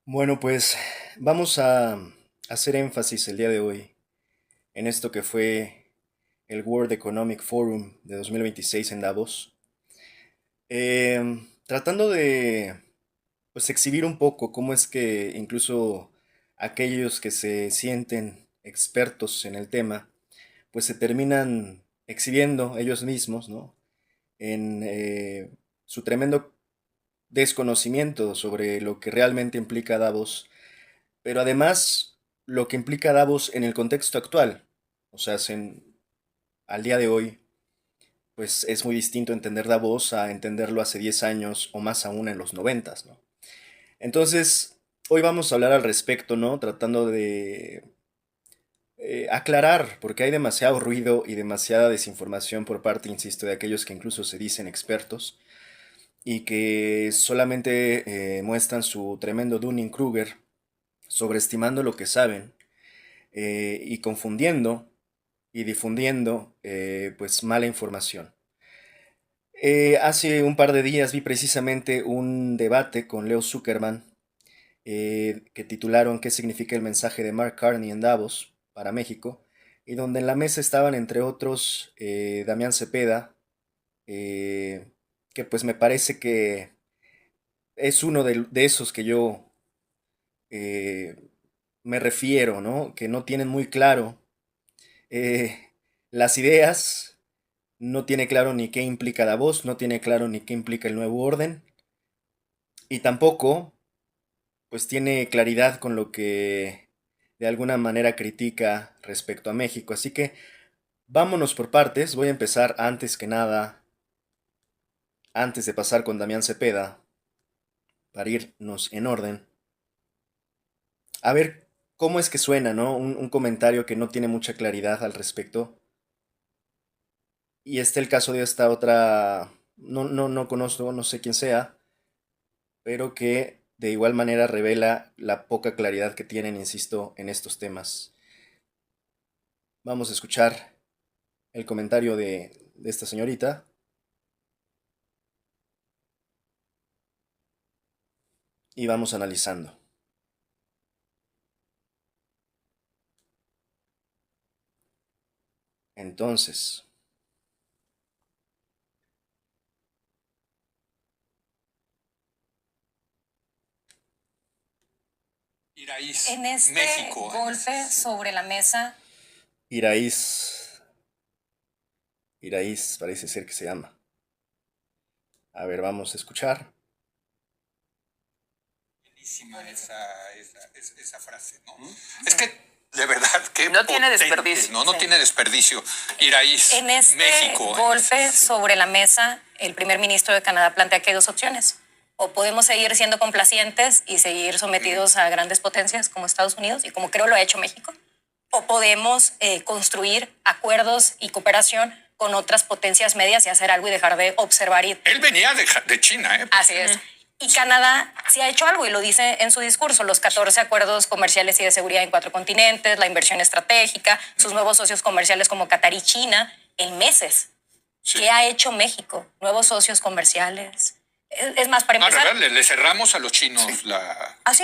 Bueno, pues vamos a hacer énfasis el día de hoy en esto que fue el World Economic Forum de 2026 en Davos, tratando de pues exhibir un poco cómo es que incluso aquellos que se sienten expertos en el tema, pues se terminan exhibiendo ellos mismos, ¿no? En su tremendo desconocimiento sobre lo que realmente implica Davos, pero además lo que implica Davos en el contexto actual. O sea, al día de hoy, pues es muy distinto entender Davos a entenderlo hace 10 años o más aún en los 90, ¿no? Entonces, hoy vamos a hablar al respecto, ¿no? Tratando de aclarar, porque hay demasiado ruido y demasiada desinformación por parte, insisto, de aquellos que incluso se dicen expertos y que solamente muestran su tremendo Dunning-Kruger, sobreestimando lo que saben y confundiendo y difundiendo pues mala información. Hace un par de días vi precisamente un debate con Leo Zuckerman que titularon ¿Qué significa el mensaje de Mark Carney en Davos para México? Y donde en la mesa estaban entre otros Damián Cepeda, eh, que pues me parece que es uno de esos que yo eh, me refiero, ¿no? Que no tienen muy claro eh, las ideas, no tiene claro ni qué implica Davos, no tiene claro ni qué implica el nuevo orden, y tampoco, pues tiene claridad con lo que de alguna manera critica respecto a México. Así que vámonos por partes. Voy a empezar antes que nada, antes de pasar con Damián Cepeda, para irnos en orden. A ver cómo es que suena, ¿no? Un comentario que no tiene mucha claridad al respecto. Y este el caso de esta otra, no conozco, no sé quién sea, pero que de igual manera revela la poca claridad que tienen, insisto, en estos temas. Vamos a escuchar el comentario de esta señorita y vamos analizando. Entonces, Iraíz, en este México, golpe sobre la mesa. Iraíz, Iraíz parece ser que se llama. A ver, vamos a escuchar. Buenísima esa frase, ¿no? Es que, de verdad, que no tiene desperdicio. No sí. Tiene desperdicio. Iraíz, en este México. golpe sobre la mesa, el primer ministro de Canadá plantea que hay dos opciones. O podemos seguir siendo complacientes y seguir sometidos a grandes potencias como Estados Unidos, y como creo lo ha hecho México, o podemos construir acuerdos y cooperación con otras potencias medias y hacer algo y dejar de observar. Él venía de China, ¿eh? Así es. Y Canadá sí ha hecho algo y lo dice en su discurso, los 14 acuerdos comerciales y de seguridad en 4 continentes, la inversión estratégica, sus nuevos socios comerciales como Qatar y China, en meses. Sí. ¿Qué ha hecho México? Nuevos socios comerciales. Es más, para empezar... Al revés, le cerramos a los chinos sí.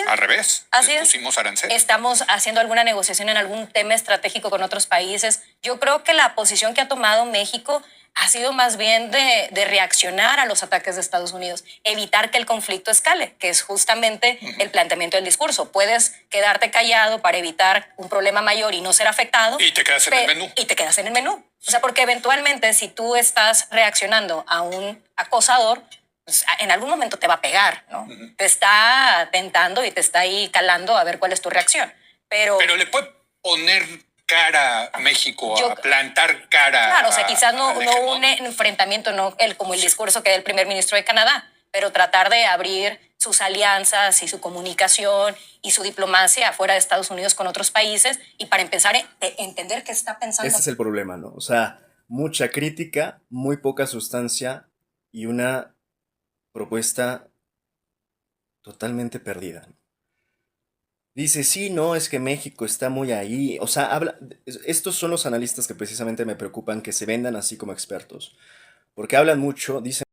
Al revés. Así les pusimos aranceles. Estamos haciendo alguna negociación en algún tema estratégico con otros países. Yo creo que la posición que ha tomado México ha sido más bien de reaccionar a los ataques de Estados Unidos, evitar que el conflicto escale, que es justamente el planteamiento del discurso. Puedes quedarte callado para evitar un problema mayor y no ser afectado. Y te quedas en el menú. Y te quedas en el menú. O sea, porque eventualmente si tú estás reaccionando a un acosador, pues en algún momento te va a pegar, ¿no? Te está tentando y te está ahí calando a ver cuál es tu reacción. Pero le puede poner cara a México, a plantar cara. Claro, o sea, quizás no un enfrentamiento, como el discurso que da el primer ministro de Canadá, pero tratar de abrir sus alianzas y su comunicación y su diplomacia afuera de Estados Unidos con otros países, y para empezar a entender qué está pensando. Este es el problema, ¿no? O sea, mucha crítica, muy poca sustancia y una propuesta totalmente perdida. Dice, sí, no, es que México está muy ahí. O sea, estos son los analistas que precisamente me preocupan que se vendan así como expertos. Porque hablan mucho, dicen...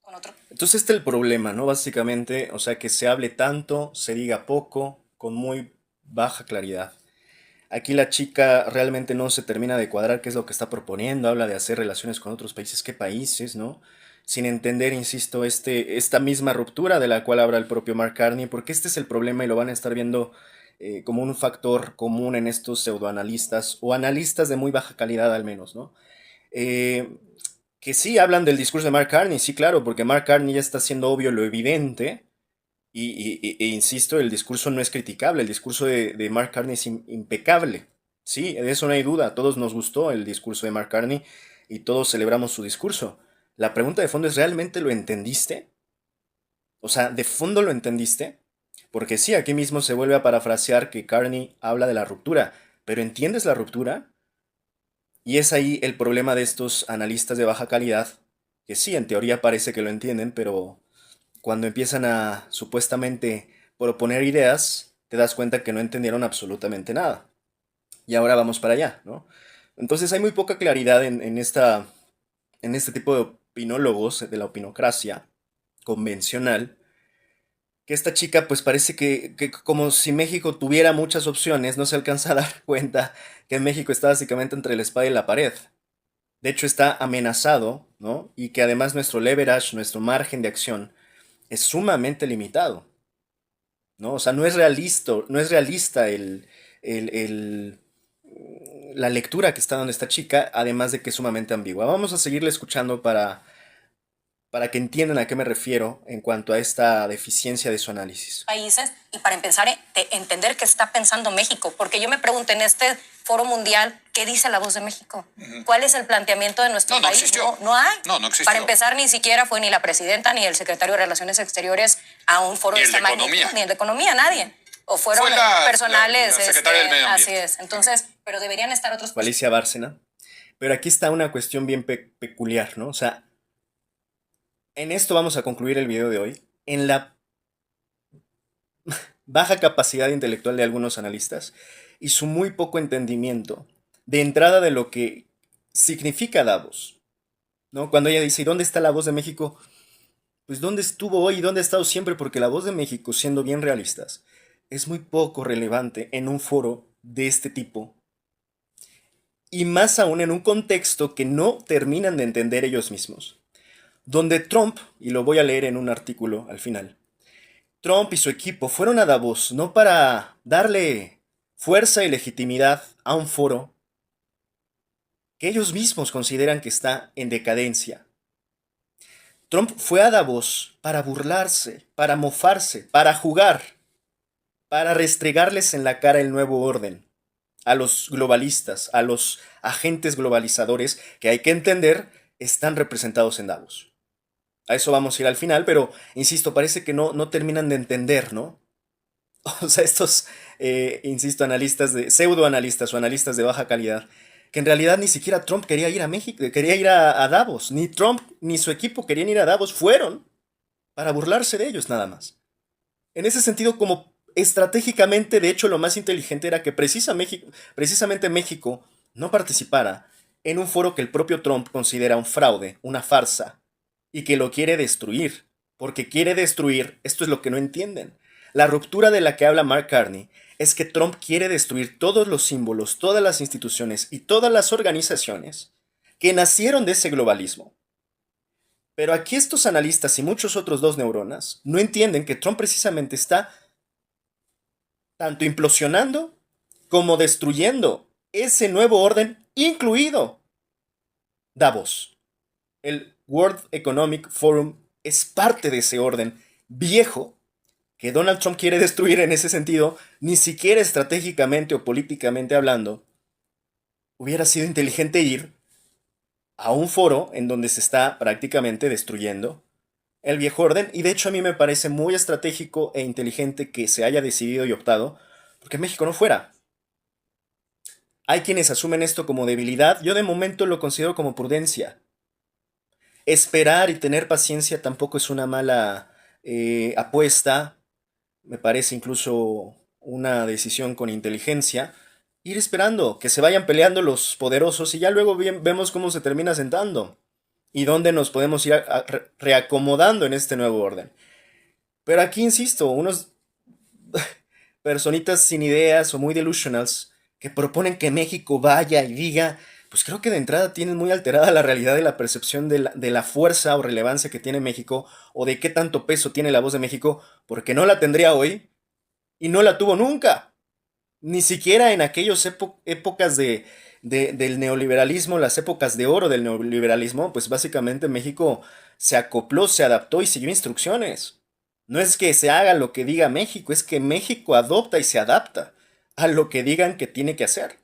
Con otro. Entonces este es el problema, ¿no? Básicamente, o sea, que se hable tanto, se diga poco, con muy baja claridad. Aquí la chica realmente no se termina de cuadrar qué es lo que está proponiendo, habla de hacer relaciones con otros países, ¿qué países, no? Sin entender, insisto, esta misma ruptura de la cual habla el propio Mark Carney, porque este es el problema y lo van a estar viendo como un factor común en estos pseudoanalistas, o analistas de muy baja calidad al menos, ¿no? Eh, que sí hablan del discurso de Mark Carney, sí, claro, porque Mark Carney ya está haciendo obvio lo evidente, insisto, el discurso no es criticable, el discurso de Mark Carney es impecable. Sí, de eso no hay duda, a todos nos gustó el discurso de Mark Carney y todos celebramos su discurso. La pregunta de fondo es, ¿realmente lo entendiste? O sea, ¿de fondo lo entendiste? Porque sí, aquí mismo se vuelve a parafrasear que Carney habla de la ruptura, pero ¿entiendes la ruptura? Y es ahí el problema de estos analistas de baja calidad, que sí, en teoría parece que lo entienden, pero cuando empiezan a supuestamente proponer ideas, te das cuenta que no entendieron absolutamente nada. Y ahora vamos para allá, ¿no? Entonces hay muy poca claridad en este tipo de opinólogos de la opinocracia convencional, que esta chica pues parece que como si México tuviera muchas opciones, no se alcanza a dar cuenta que México está básicamente entre la espada y la pared. De hecho está amenazado, ¿no? Y que además nuestro leverage, nuestro margen de acción, es sumamente limitado, ¿no? O sea, no es realista el- el- la lectura que está dando esta chica, además de que es sumamente ambigua. Vamos a seguirle escuchando para que entiendan a qué me refiero en cuanto a esta deficiencia de su análisis. Países y para empezar entender qué está pensando México, porque yo me pregunto en este foro mundial, ¿qué dice la voz de México? ¿Cuál es el planteamiento de nuestro No, no país? existió. No hay. No existió. Para empezar, ni siquiera fue ni la presidenta ni el secretario de Relaciones Exteriores a un foro Ni de el de esta magnitud, Economía. ni el de Economía, nadie. O fueron Fue la personales. secretaria del Medio Así Ambiente. es. Entonces, pero deberían estar otros. Alicia Bárcena. Pero aquí está una cuestión bien peculiar, ¿no? O sea, en esto vamos a concluir el video de hoy. En la baja capacidad intelectual de algunos analistas y su muy poco entendimiento de entrada de lo que significa Davos, ¿no? Cuando ella dice, ¿y dónde está la voz de México? Pues ¿dónde estuvo hoy y dónde ha estado siempre? Porque la voz de México, siendo bien realistas, es muy poco relevante en un foro de este tipo y más aún en un contexto que no terminan de entender ellos mismos, donde Trump, y lo voy a leer en un artículo al final, Trump y su equipo fueron a Davos no para darle fuerza y legitimidad a un foro que ellos mismos consideran que está en decadencia. Trump fue a Davos para burlarse, para mofarse, para jugar, para restregarles en la cara el nuevo orden, a los globalistas, a los agentes globalizadores que hay que entender están representados en Davos. A eso vamos a ir al final, pero insisto, parece que no terminan de entender, ¿no? O sea, estos, insisto, analistas pseudoanalistas o analistas de baja calidad, que en realidad ni siquiera Trump quería ir a México, quería ir a Davos, ni Trump ni su equipo querían ir a Davos, fueron para burlarse de ellos nada más. En ese sentido, como estratégicamente, de hecho, lo más inteligente era que precisamente México no participara en un foro que el propio Trump considera un fraude, una farsa, y que lo quiere destruir, porque quiere destruir, esto es lo que no entienden. La ruptura de la que habla Mark Carney es que Trump quiere destruir todos los símbolos, todas las instituciones y todas las organizaciones que nacieron de ese globalismo. Pero aquí estos analistas y muchos otros dos neuronas no entienden que Trump precisamente está tanto implosionando como destruyendo ese nuevo orden, incluido Davos. El World Economic Forum es parte de ese orden viejo que Donald Trump quiere destruir. En ese sentido, ni siquiera estratégicamente o políticamente hablando, hubiera sido inteligente ir a un foro en donde se está prácticamente destruyendo el viejo orden. Y de hecho a mí me parece muy estratégico e inteligente que se haya decidido y optado porque México no fuera. Hay quienes asumen esto como debilidad, yo de momento lo considero como prudencia. Esperar y tener paciencia tampoco es una mala apuesta, me parece incluso una decisión con inteligencia. Ir esperando que se vayan peleando los poderosos y ya luego vemos cómo se termina sentando. y dónde nos podemos ir reacomodando en este nuevo orden. Pero aquí insisto, unos personitas sin ideas o muy delusionals que proponen que México vaya y diga, pues creo que de entrada tienen muy alterada la realidad de la percepción de la fuerza o relevancia que tiene México o de qué tanto peso tiene la voz de México, porque no la tendría hoy y no la tuvo nunca. Ni siquiera en aquellas épocas del neoliberalismo, las épocas de oro del neoliberalismo, pues básicamente México se acopló, se adaptó y siguió instrucciones. No es que se haga lo que diga México, es que México adopta y se adapta a lo que digan que tiene que hacer.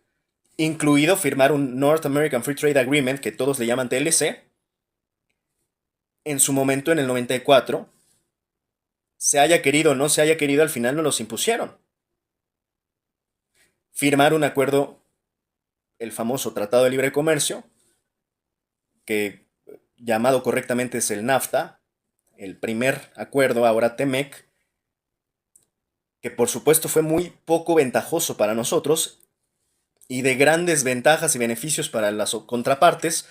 Incluido firmar un North American Free Trade Agreement, que todos le llaman TLC, en su momento en el 94, se haya querido o no se haya querido, al final no los impusieron. Firmar un acuerdo, el famoso Tratado de Libre Comercio, que llamado correctamente es el NAFTA, el primer acuerdo, ahora TEMEC, que por supuesto fue muy poco ventajoso para nosotros y de grandes ventajas y beneficios para las contrapartes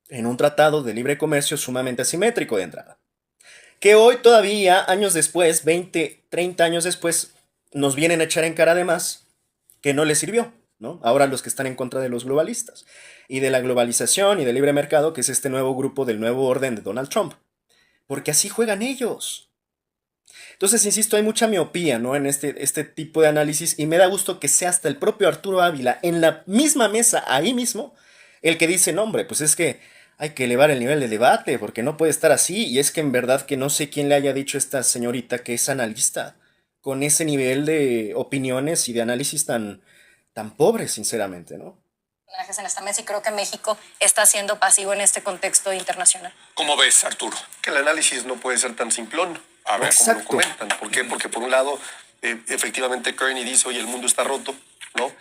en un tratado de libre comercio sumamente asimétrico de entrada. Que hoy todavía, años después, 20, 30 años después, nos vienen a echar en cara además que no les sirvió, ¿no? Ahora los que están en contra de los globalistas y de la globalización y del libre mercado, que es este nuevo grupo del nuevo orden de Donald Trump. Porque así juegan ellos. Entonces, insisto, hay mucha miopía, ¿no? En este tipo de análisis y me da gusto que sea hasta el propio Arturo Ávila en la misma mesa, ahí mismo, el que dice, no, hombre, pues es que hay que elevar el nivel de debate porque no puede estar así y es que en verdad que no sé quién le haya dicho a esta señorita que es analista con ese nivel de opiniones y de análisis tan pobre, sinceramente, ¿no? En esta mesa y creo que México está siendo pasivo en este contexto internacional. ¿Cómo ves, Arturo? Que el análisis no puede ser tan simplón, A ver, como lo comentan. ¿Por qué? Porque por un lado, efectivamente Kearney dice, oye, el mundo está roto, ¿no?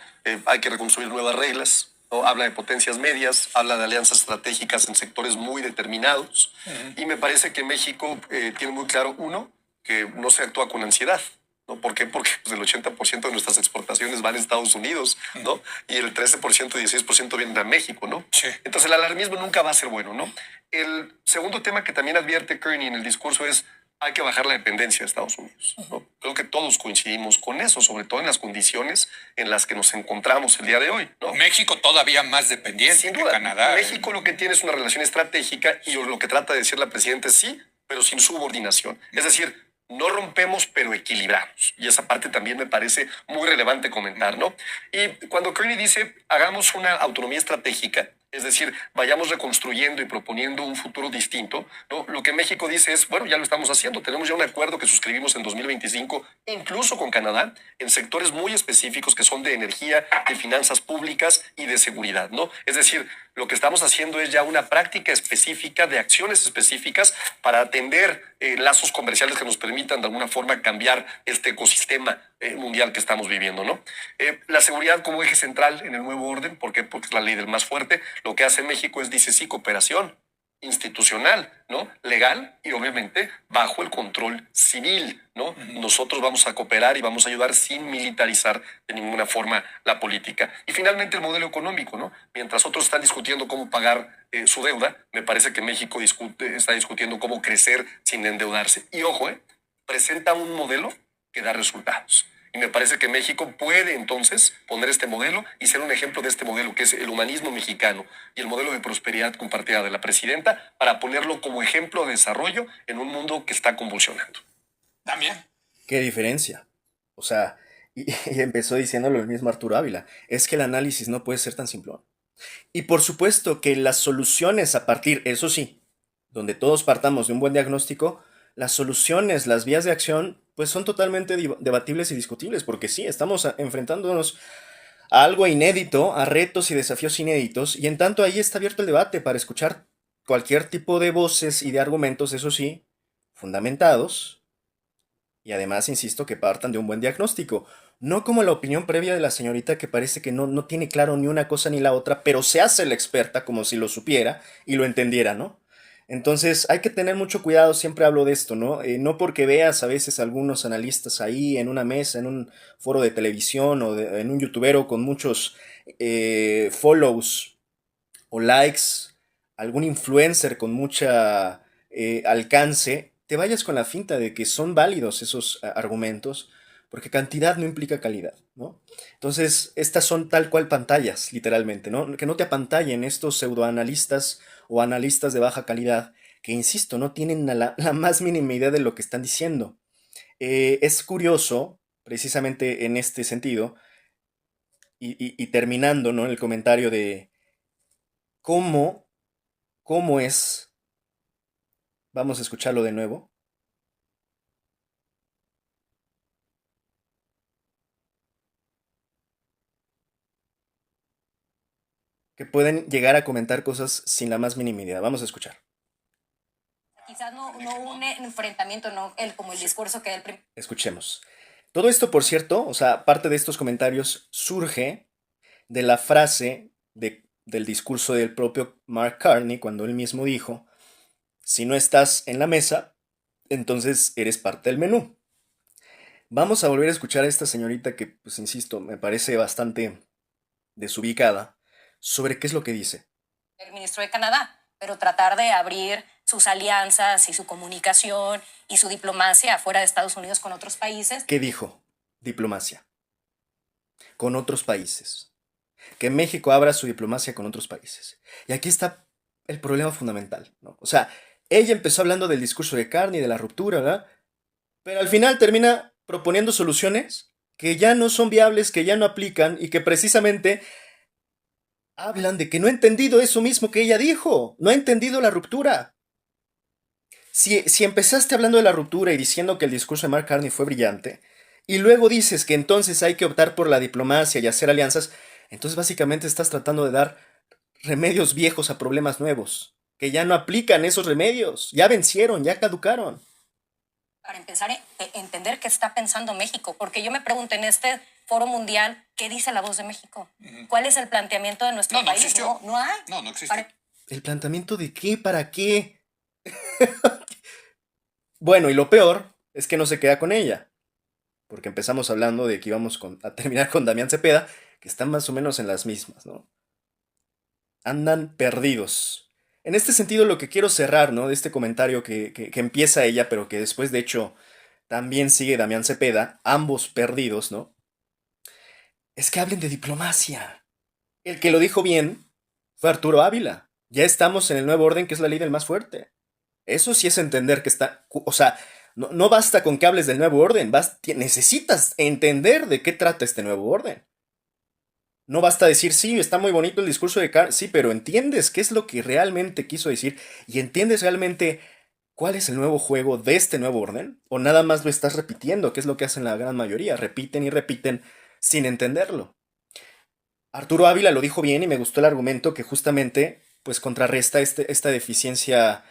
Hay que reconstruir nuevas reglas, ¿no? Habla de potencias medias, habla de alianzas estratégicas en sectores muy determinados. Y me parece que México tiene muy claro, uno, que no se actúa con ansiedad. ¿No? ¿Por qué? Porque pues, el 80% de nuestras exportaciones van a Estados Unidos, ¿no? Y el 13% y 16% vienen a México, ¿no? Sí. Entonces el alarmismo nunca va a ser bueno, ¿no? El segundo tema que también advierte Kearney en el discurso es hay que bajar la dependencia de Estados Unidos, ¿no? Creo que todos coincidimos con eso, sobre todo en las condiciones en las que nos encontramos el día de hoy, ¿no? México todavía más dependiente Sin que duda, Canadá. México lo que tiene es una relación estratégica y lo que trata de decir la presidenta es sí, pero sin subordinación. Es decir, no rompemos, pero equilibramos. Y esa parte también me parece muy relevante comentar, ¿no? Y cuando Kearney dice, hagamos una autonomía estratégica, es decir, vayamos reconstruyendo y proponiendo un futuro distinto, ¿no? Lo que México dice es, bueno, ya lo estamos haciendo. Tenemos ya un acuerdo que suscribimos en 2025, incluso con Canadá, en sectores muy específicos que son de energía, de finanzas públicas y de seguridad, ¿no? Es decir, lo que estamos haciendo es ya una práctica específica de acciones específicas para atender lazos comerciales que nos permitan de alguna forma cambiar este ecosistema mundial que estamos viviendo, ¿no? La seguridad como eje central en el nuevo orden, ¿por qué? Porque es la ley del más fuerte. Lo que hace México es, dice sí, cooperación institucional, ¿no? Legal y obviamente bajo el control civil, ¿no? Nosotros vamos a cooperar y vamos a ayudar sin militarizar de ninguna forma la política. Y finalmente el modelo económico, ¿no? Mientras otros están discutiendo cómo pagar su deuda, me parece que México está discutiendo cómo crecer sin endeudarse. Y ojo, presenta un modelo que da resultados. Y me parece que México puede entonces poner este modelo y ser un ejemplo de este modelo que es el humanismo mexicano y el modelo de prosperidad compartida de la presidenta para ponerlo como ejemplo de desarrollo en un mundo que está convulsionando. También. ¿Qué diferencia? O sea, y empezó diciéndolo el mismo Arturo Ávila, es que el análisis no puede ser tan simplón. Y por supuesto que las soluciones a partir, eso sí, donde todos partamos de un buen diagnóstico, las soluciones, las vías de acción, pues son totalmente debatibles y discutibles, porque sí, estamos enfrentándonos a algo inédito, a retos y desafíos inéditos, y en tanto ahí está abierto el debate para escuchar cualquier tipo de voces y de argumentos, eso sí, fundamentados, y además insisto que partan de un buen diagnóstico, no como la opinión previa de la señorita que parece que no tiene claro ni una cosa ni la otra, pero se hace la experta como si lo supiera y lo entendiera, ¿no? Entonces hay que tener mucho cuidado, siempre hablo de esto, ¿no? No porque veas a veces algunos analistas ahí en una mesa, en un foro de televisión o en un youtubero con muchos follows o likes algún influencer con mucha alcance, te vayas con la finta de que son válidos esos argumentos, porque cantidad no implica calidad, ¿no? Entonces, estas son tal cual pantallas, literalmente, ¿no? Que no te apantallen estos pseudoanalistas o analistas de baja calidad, que, insisto, no tienen la más mínima idea de lo que están diciendo. Es curioso, precisamente en este sentido, y terminando, ¿no? El comentario de cómo, cómo es, vamos a escucharlo de nuevo, que pueden llegar a comentar cosas sin la más mínima idea. Vamos a escuchar. Quizás no un enfrentamiento, no como el discurso que Escuchemos. Todo esto, por cierto, o sea, parte de estos comentarios surge de la frase del discurso del propio Mark Carney, cuando él mismo dijo, si no estás en la mesa, entonces eres parte del menú. Vamos a volver a escuchar a esta señorita que, pues insisto, me parece bastante desubicada, sobre qué es lo que dice. el ministro de Canadá, pero tratar de abrir sus alianzas y su comunicación y su diplomacia fuera de Estados Unidos con otros países. ¿Qué dijo? Diplomacia. Con otros países. Que México abra su diplomacia con otros países. Y aquí está el problema fundamental, ¿no? O sea, ella empezó hablando del discurso de Carney, de la ruptura, ¿verdad? Pero al final termina proponiendo soluciones que ya no son viables, que ya no aplican y que precisamente hablan de que no ha entendido eso mismo que ella dijo, no ha entendido la ruptura. Si empezaste hablando de la ruptura y diciendo que el discurso de Mark Carney fue brillante, y luego dices que entonces hay que optar por la diplomacia y hacer alianzas, entonces básicamente estás tratando de dar remedios viejos a problemas nuevos, que ya no aplican esos remedios, ya vencieron, ya caducaron. Para empezar a entender qué está pensando México, porque yo me pregunto en este foro mundial, ¿qué dice la voz de México? ¿Cuál es el planteamiento de nuestro país? Existió. No hay. No existe. ¿El planteamiento de qué? ¿Para qué? Bueno, y lo peor es que no se queda con ella, porque empezamos hablando de que íbamos a terminar con Damián Cepeda, que están más o menos en las mismas, ¿no? Andan perdidos. En este sentido, lo que quiero cerrar, ¿no? De este comentario que empieza ella, pero que después, de hecho, también sigue Damián Cepeda, ambos perdidos, ¿no? Es que hablen de diplomacia. El que lo dijo bien fue Arturo Ávila. Ya estamos en el nuevo orden, que es la ley del más fuerte. Eso sí es entender que está... O sea, no basta con que hables del nuevo orden, necesitas entender de qué trata este nuevo orden. No basta decir, sí, está muy bonito el discurso de Carney, sí, pero entiendes qué es lo que realmente quiso decir y entiendes realmente cuál es el nuevo juego de este nuevo orden, o nada más lo estás repitiendo, que es lo que hacen la gran mayoría, repiten y repiten sin entenderlo. Arturo Ávila lo dijo bien y me gustó el argumento que justamente pues contrarresta esta deficiencia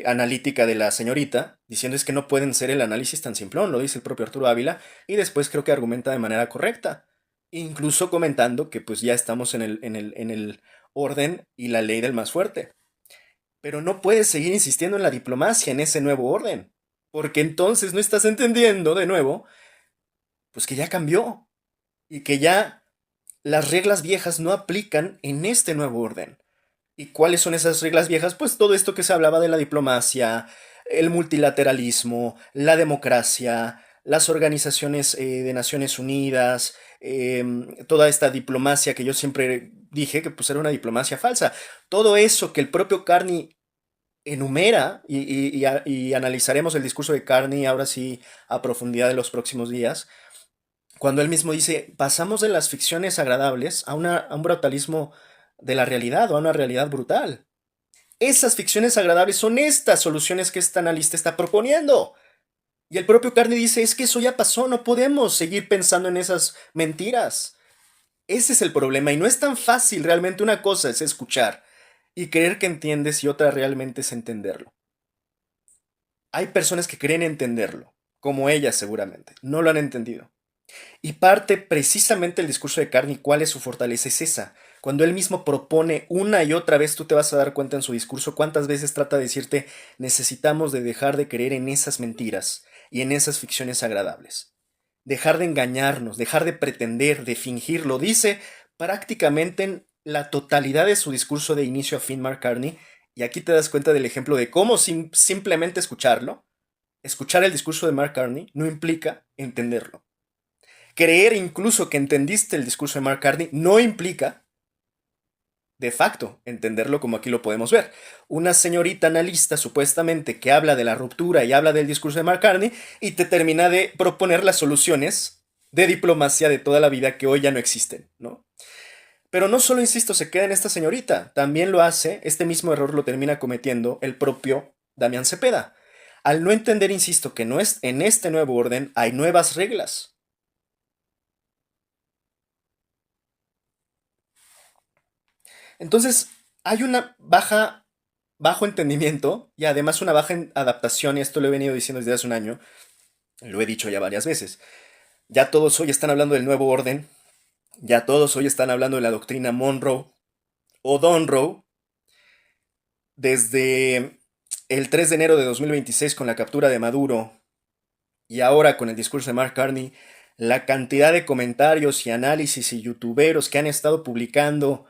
analítica de la señorita, diciendo es que no pueden ser el análisis tan simplón, lo dice el propio Arturo Ávila, y después creo que argumenta de manera correcta, incluso comentando que pues ya estamos en el orden y la ley del más fuerte. Pero no puedes seguir insistiendo en la diplomacia, en ese nuevo orden, porque entonces no estás entendiendo de nuevo, pues que ya cambió, y que ya las reglas viejas no aplican en este nuevo orden. ¿Y cuáles son esas reglas viejas? Pues todo esto que se hablaba de la diplomacia, el multilateralismo, la democracia, las organizaciones de Naciones Unidas, toda esta diplomacia que yo siempre dije que pues era una diplomacia falsa. Todo eso que el propio Carney enumera, y analizaremos el discurso de Carney ahora sí a profundidad de los próximos días, cuando él mismo dice, pasamos de las ficciones agradables a un brutalismo de la realidad o a una realidad brutal. Esas ficciones agradables son estas soluciones que este analista está proponiendo. Y el propio Carney dice, es que eso ya pasó, no podemos seguir pensando en esas mentiras. Ese es el problema y no es tan fácil. Realmente una cosa es escuchar y creer que entiendes y otra realmente es entenderlo. Hay personas que creen entenderlo, como ella seguramente, no lo han entendido. Y parte precisamente el discurso de Carney, cuál es su fortaleza, es esa. Cuando él mismo propone una y otra vez, tú te vas a dar cuenta en su discurso cuántas veces trata de decirte, necesitamos de dejar de creer en esas mentiras y en esas ficciones agradables. Dejar de engañarnos, dejar de pretender, de fingir, lo dice prácticamente la totalidad de su discurso de inicio a fin Mark Carney, y aquí te das cuenta del ejemplo de cómo simplemente escuchar el discurso de Mark Carney no implica entenderlo. Creer incluso que entendiste el discurso de Mark Carney no implica, de facto, entenderlo como aquí lo podemos ver. Una señorita analista supuestamente que habla de la ruptura y habla del discurso de Mark Carney y te termina de proponer las soluciones de diplomacia de toda la vida que hoy ya no existen, ¿no? Pero no solo, insisto, se queda en esta señorita, también lo hace, este mismo error lo termina cometiendo el propio Damián Cepeda. Al no entender, insisto, que no es, en este nuevo orden hay nuevas reglas. Entonces, hay una bajo entendimiento y además una baja adaptación, y esto lo he venido diciendo desde hace un año, lo he dicho ya varias veces. Ya todos hoy están hablando del nuevo orden, ya todos hoy están hablando de la doctrina Monroe o Donroe, desde el 3 de enero de 2026 con la captura de Maduro y ahora con el discurso de Mark Carney, la cantidad de comentarios y análisis y youtuberos que han estado publicando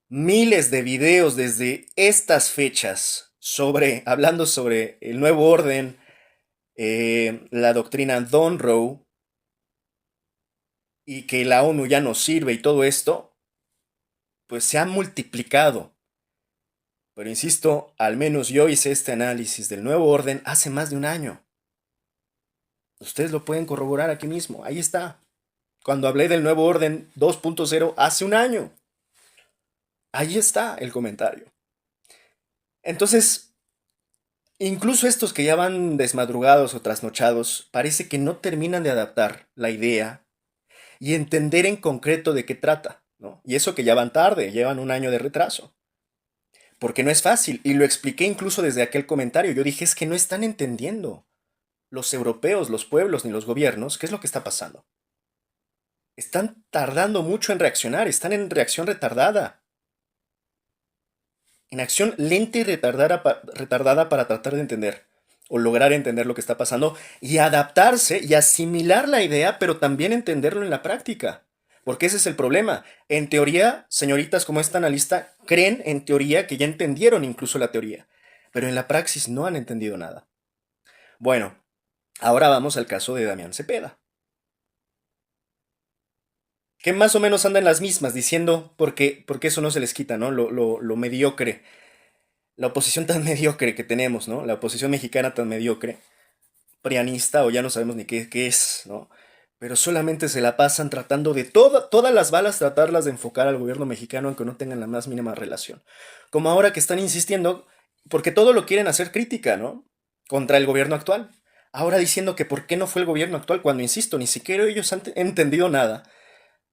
miles de videos desde estas fechas hablando sobre el nuevo orden, la doctrina Donroe y que la ONU ya no sirve y todo esto, pues se ha multiplicado. Pero insisto, al menos yo hice este análisis del nuevo orden hace más de un año. Ustedes lo pueden corroborar aquí mismo, ahí está. Cuando hablé del nuevo orden 2.0 hace un año. Ahí está el comentario. Entonces, incluso estos que ya van desmadrugados o trasnochados, parece que no terminan de adaptar la idea y entender en concreto de qué trata, ¿no? Y eso que ya van tarde, llevan un año de retraso. Porque no es fácil, y lo expliqué incluso desde aquel comentario. Yo dije, es que no están entendiendo los europeos, los pueblos ni los gobiernos qué es lo que está pasando. Están tardando mucho en reaccionar, están en reacción retardada. En acción lenta y retardada para tratar de entender o lograr entender lo que está pasando y adaptarse y asimilar la idea, pero también entenderlo en la práctica. Porque ese es el problema. En teoría, señoritas como esta analista creen en teoría que ya entendieron incluso la teoría, pero en la praxis no han entendido nada. Bueno, ahora vamos al caso de Damián Cepeda, que más o menos anda en las mismas, diciendo, porque eso no se les quita, ¿no? Lo mediocre, la oposición tan mediocre que tenemos, ¿no? La oposición mexicana tan mediocre, prianista o ya no sabemos ni qué es, ¿no? Pero solamente se la pasan tratando de todas las balas, tratarlas de enfocar al gobierno mexicano aunque no tengan la más mínima relación. Como ahora que están insistiendo, porque todo lo quieren hacer crítica, ¿no? Contra el gobierno actual. Ahora diciendo que por qué no fue el gobierno actual, cuando insisto, ni siquiera ellos han entendido nada.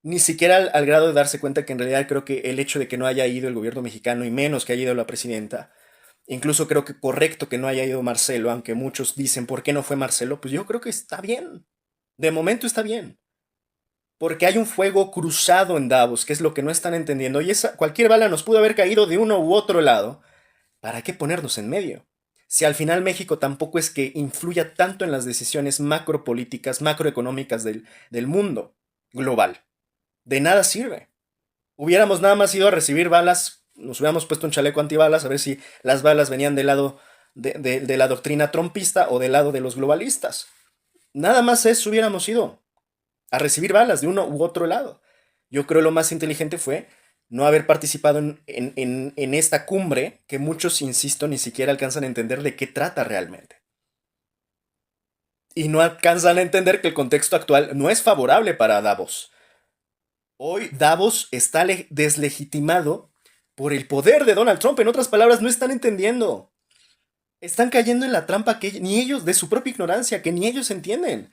Ni siquiera al grado de darse cuenta que en realidad creo que el hecho de que no haya ido el gobierno mexicano y menos que haya ido la presidenta, incluso creo que correcto que no haya ido Marcelo, aunque muchos dicen por qué no fue Marcelo, pues yo creo que está bien. De momento está bien. Porque hay un fuego cruzado en Davos, que es lo que no están entendiendo. Y cualquier bala nos pudo haber caído de uno u otro lado. ¿Para qué ponernos en medio? Si al final México tampoco es que influya tanto en las decisiones macropolíticas, macroeconómicas del mundo global. De nada sirve. Hubiéramos nada más ido a recibir balas, nos hubiéramos puesto un chaleco antibalas a ver si las balas venían del lado de la doctrina trompista o del lado de los globalistas. Nada más eso hubiéramos ido a recibir balas de uno u otro lado. Yo creo lo más inteligente fue no haber participado en esta cumbre que muchos, insisto, ni siquiera alcanzan a entender de qué trata realmente. Y no alcanzan a entender que el contexto actual no es favorable para Davos. Hoy Davos está deslegitimado por el poder de Donald Trump. En otras palabras, no están entendiendo. Están cayendo en la trampa que ni ellos, de su propia ignorancia, que ni ellos entienden.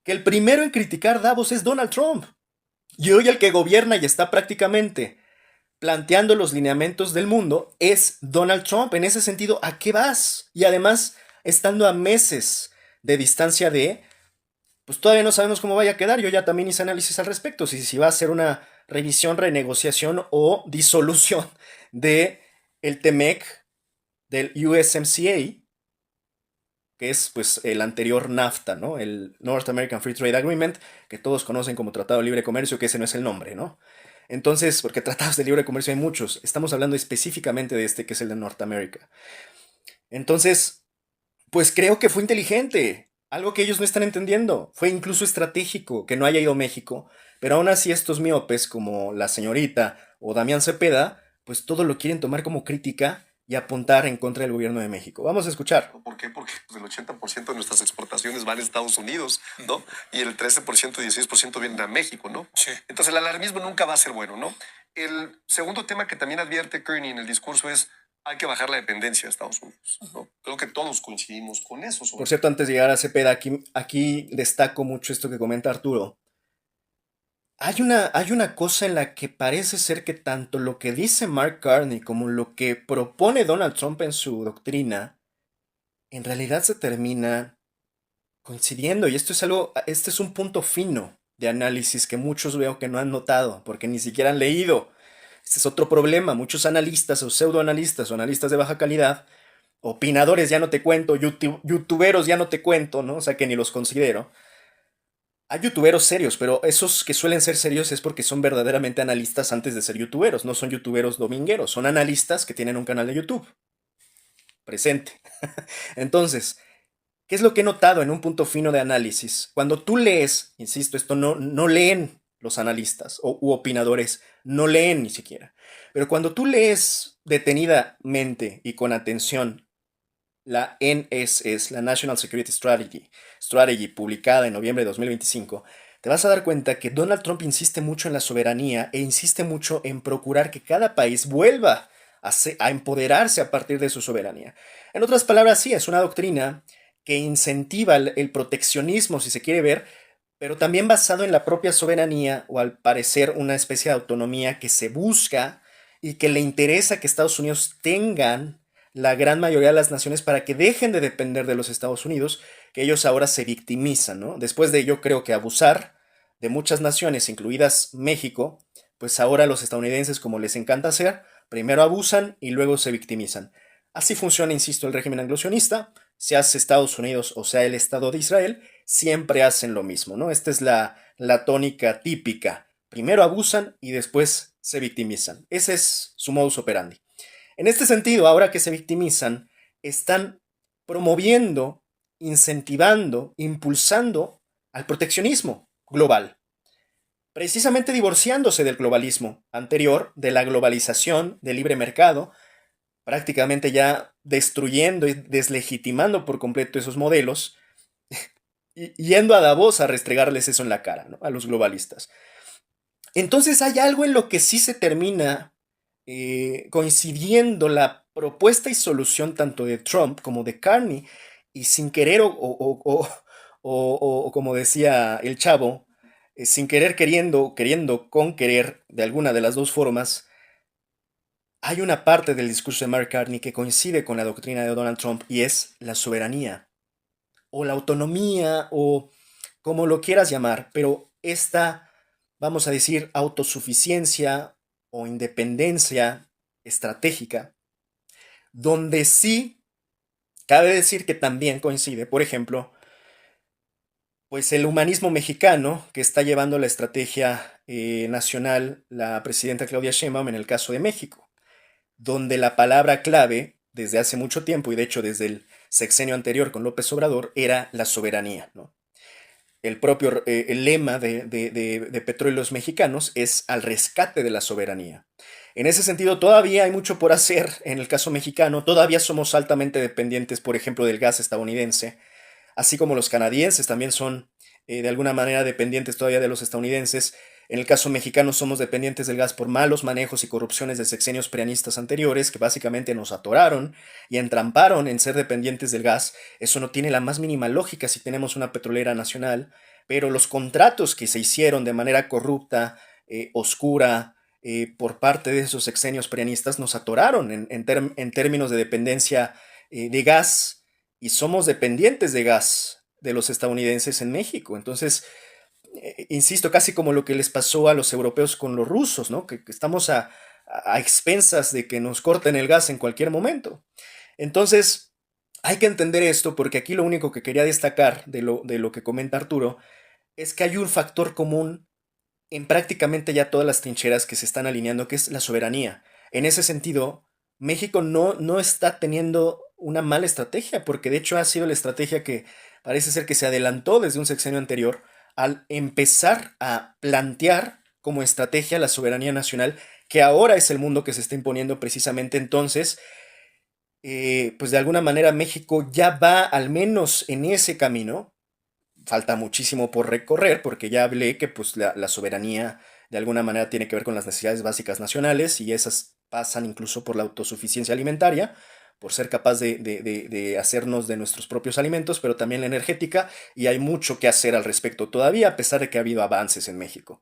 Que el primero en criticar Davos es Donald Trump. Y hoy el que gobierna y está prácticamente planteando los lineamientos del mundo es Donald Trump. En ese sentido, ¿a qué vas? Y además, estando a meses de distancia pues todavía no sabemos cómo vaya a quedar. Yo ya también hice análisis al respecto. Si va a ser una revisión, renegociación o disolución de el TEMEC, del USMCA, que es pues el anterior NAFTA, ¿no? El North American Free Trade Agreement, que todos conocen como Tratado de Libre Comercio, que ese no es el nombre, ¿no? Entonces, porque tratados de libre comercio hay muchos, estamos hablando específicamente de este que es el de Norteamérica. Entonces, pues creo que fue inteligente, algo que ellos no están entendiendo. Fue incluso estratégico que no haya ido a México, pero aún así estos miopes como la señorita o Damián Cepeda, pues todo lo quieren tomar como crítica y apuntar en contra del gobierno de México. Vamos a escuchar. ¿Por qué? Porque pues, el 80% de nuestras exportaciones van a Estados Unidos, ¿no? Y el 13% y 16% vienen a México, ¿no? Sí. Entonces el alarmismo nunca va a ser bueno, ¿no? El segundo tema que también advierte Kearney en el discurso es hay que bajar la dependencia de Estados Unidos, ¿no? Creo que todos coincidimos con eso. Por cierto, antes de llegar a Cepeda, aquí destaco mucho esto que comenta Arturo. Hay una cosa en la que parece ser que tanto lo que dice Mark Carney como lo que propone Donald Trump en su doctrina, en realidad se termina coincidiendo. Y este es un punto fino de análisis que muchos veo que no han notado, porque ni siquiera han leído. Este es otro problema. Muchos analistas o pseudoanalistas o analistas de baja calidad, opinadores ya no te cuento, youtuberos ya no te cuento, ¿no? O sea que ni los considero. Hay youtuberos serios, pero esos que suelen ser serios es porque son verdaderamente analistas antes de ser youtuberos. No son youtuberos domingueros, son analistas que tienen un canal de YouTube. Presente. Entonces, ¿qué es lo que he notado en un punto fino de análisis? Cuando tú lees, insisto, esto no leen los analistas u opinadores, no leen ni siquiera. Pero cuando tú lees detenidamente y con atención la NSS, la National Security Strategy, publicada en noviembre de 2025, te vas a dar cuenta que Donald Trump insiste mucho en la soberanía e insiste mucho en procurar que cada país vuelva a empoderarse a partir de su soberanía. En otras palabras, sí, es una doctrina que incentiva el proteccionismo, si se quiere ver, pero también basado en la propia soberanía o al parecer una especie de autonomía que se busca y que le interesa que Estados Unidos tengan la gran mayoría de las naciones para que dejen de depender de los Estados Unidos, que ellos ahora se victimizan, ¿no? Después de yo creo que abusar de muchas naciones, incluidas México, pues ahora los estadounidenses, como les encanta hacer, primero abusan y luego se victimizan. Así funciona, insisto, el régimen anglosionista, sea Estados Unidos o sea el Estado de Israel, siempre hacen lo mismo, ¿no? Esta es la tónica típica. Primero abusan y después se victimizan. Ese es su modus operandi. En este sentido, ahora que se victimizan, están promoviendo, incentivando, impulsando al proteccionismo global, precisamente divorciándose del globalismo anterior, de la globalización, del libre mercado, prácticamente ya destruyendo y deslegitimando por completo esos modelos, y yendo a Davos a restregarles eso en la cara, ¿no? A los globalistas. Entonces hay algo en lo que sí se termina coincidiendo la propuesta y solución tanto de Trump como de Carney, y sin querer o como decía el chavo, sin querer queriendo con querer, de alguna de las dos formas, hay una parte del discurso de Mark Carney que coincide con la doctrina de Donald Trump y es la soberanía o la autonomía o como lo quieras llamar, pero esta, vamos a decir, autosuficiencia o independencia estratégica, donde sí cabe decir que también coincide, por ejemplo, pues el humanismo mexicano que está llevando la estrategia nacional la presidenta Claudia Sheinbaum en el caso de México, donde la palabra clave desde hace mucho tiempo y de hecho desde el sexenio anterior con López Obrador era la soberanía, ¿no? El propio el lema de Petróleos Mexicanos es al rescate de la soberanía. En ese sentido, todavía hay mucho por hacer en el caso mexicano. Todavía somos altamente dependientes, por ejemplo, del gas estadounidense, así como los canadienses también son de alguna manera dependientes todavía de los estadounidenses. En el caso mexicano somos dependientes del gas por malos manejos y corrupciones de sexenios prianistas anteriores que básicamente nos atoraron y entramparon en ser dependientes del gas. Eso no tiene la más mínima lógica si tenemos una petrolera nacional, pero los contratos que se hicieron de manera corrupta, oscura, por parte de esos sexenios prianistas nos atoraron en términos de dependencia de gas, y somos dependientes de gas de los estadounidenses en México. Entonces, insisto, casi como lo que les pasó a los europeos con los rusos, ¿no? Que estamos a expensas de que nos corten el gas en cualquier momento. Entonces, hay que entender esto porque aquí lo único que quería destacar de lo que comenta Arturo es que hay un factor común en prácticamente ya todas las trincheras que se están alineando, que es la soberanía. En ese sentido, México no está teniendo una mala estrategia, porque de hecho ha sido la estrategia que parece ser que se adelantó desde un sexenio anterior al empezar a plantear como estrategia la soberanía nacional, que ahora es el mundo que se está imponiendo precisamente. Entonces, pues de alguna manera México ya va al menos en ese camino. Falta muchísimo por recorrer, porque ya hablé que pues la soberanía de alguna manera tiene que ver con las necesidades básicas nacionales, y esas pasan incluso por la autosuficiencia alimentaria, por ser capaz de hacernos de nuestros propios alimentos, pero también la energética, y hay mucho que hacer al respecto todavía, a pesar de que ha habido avances en México.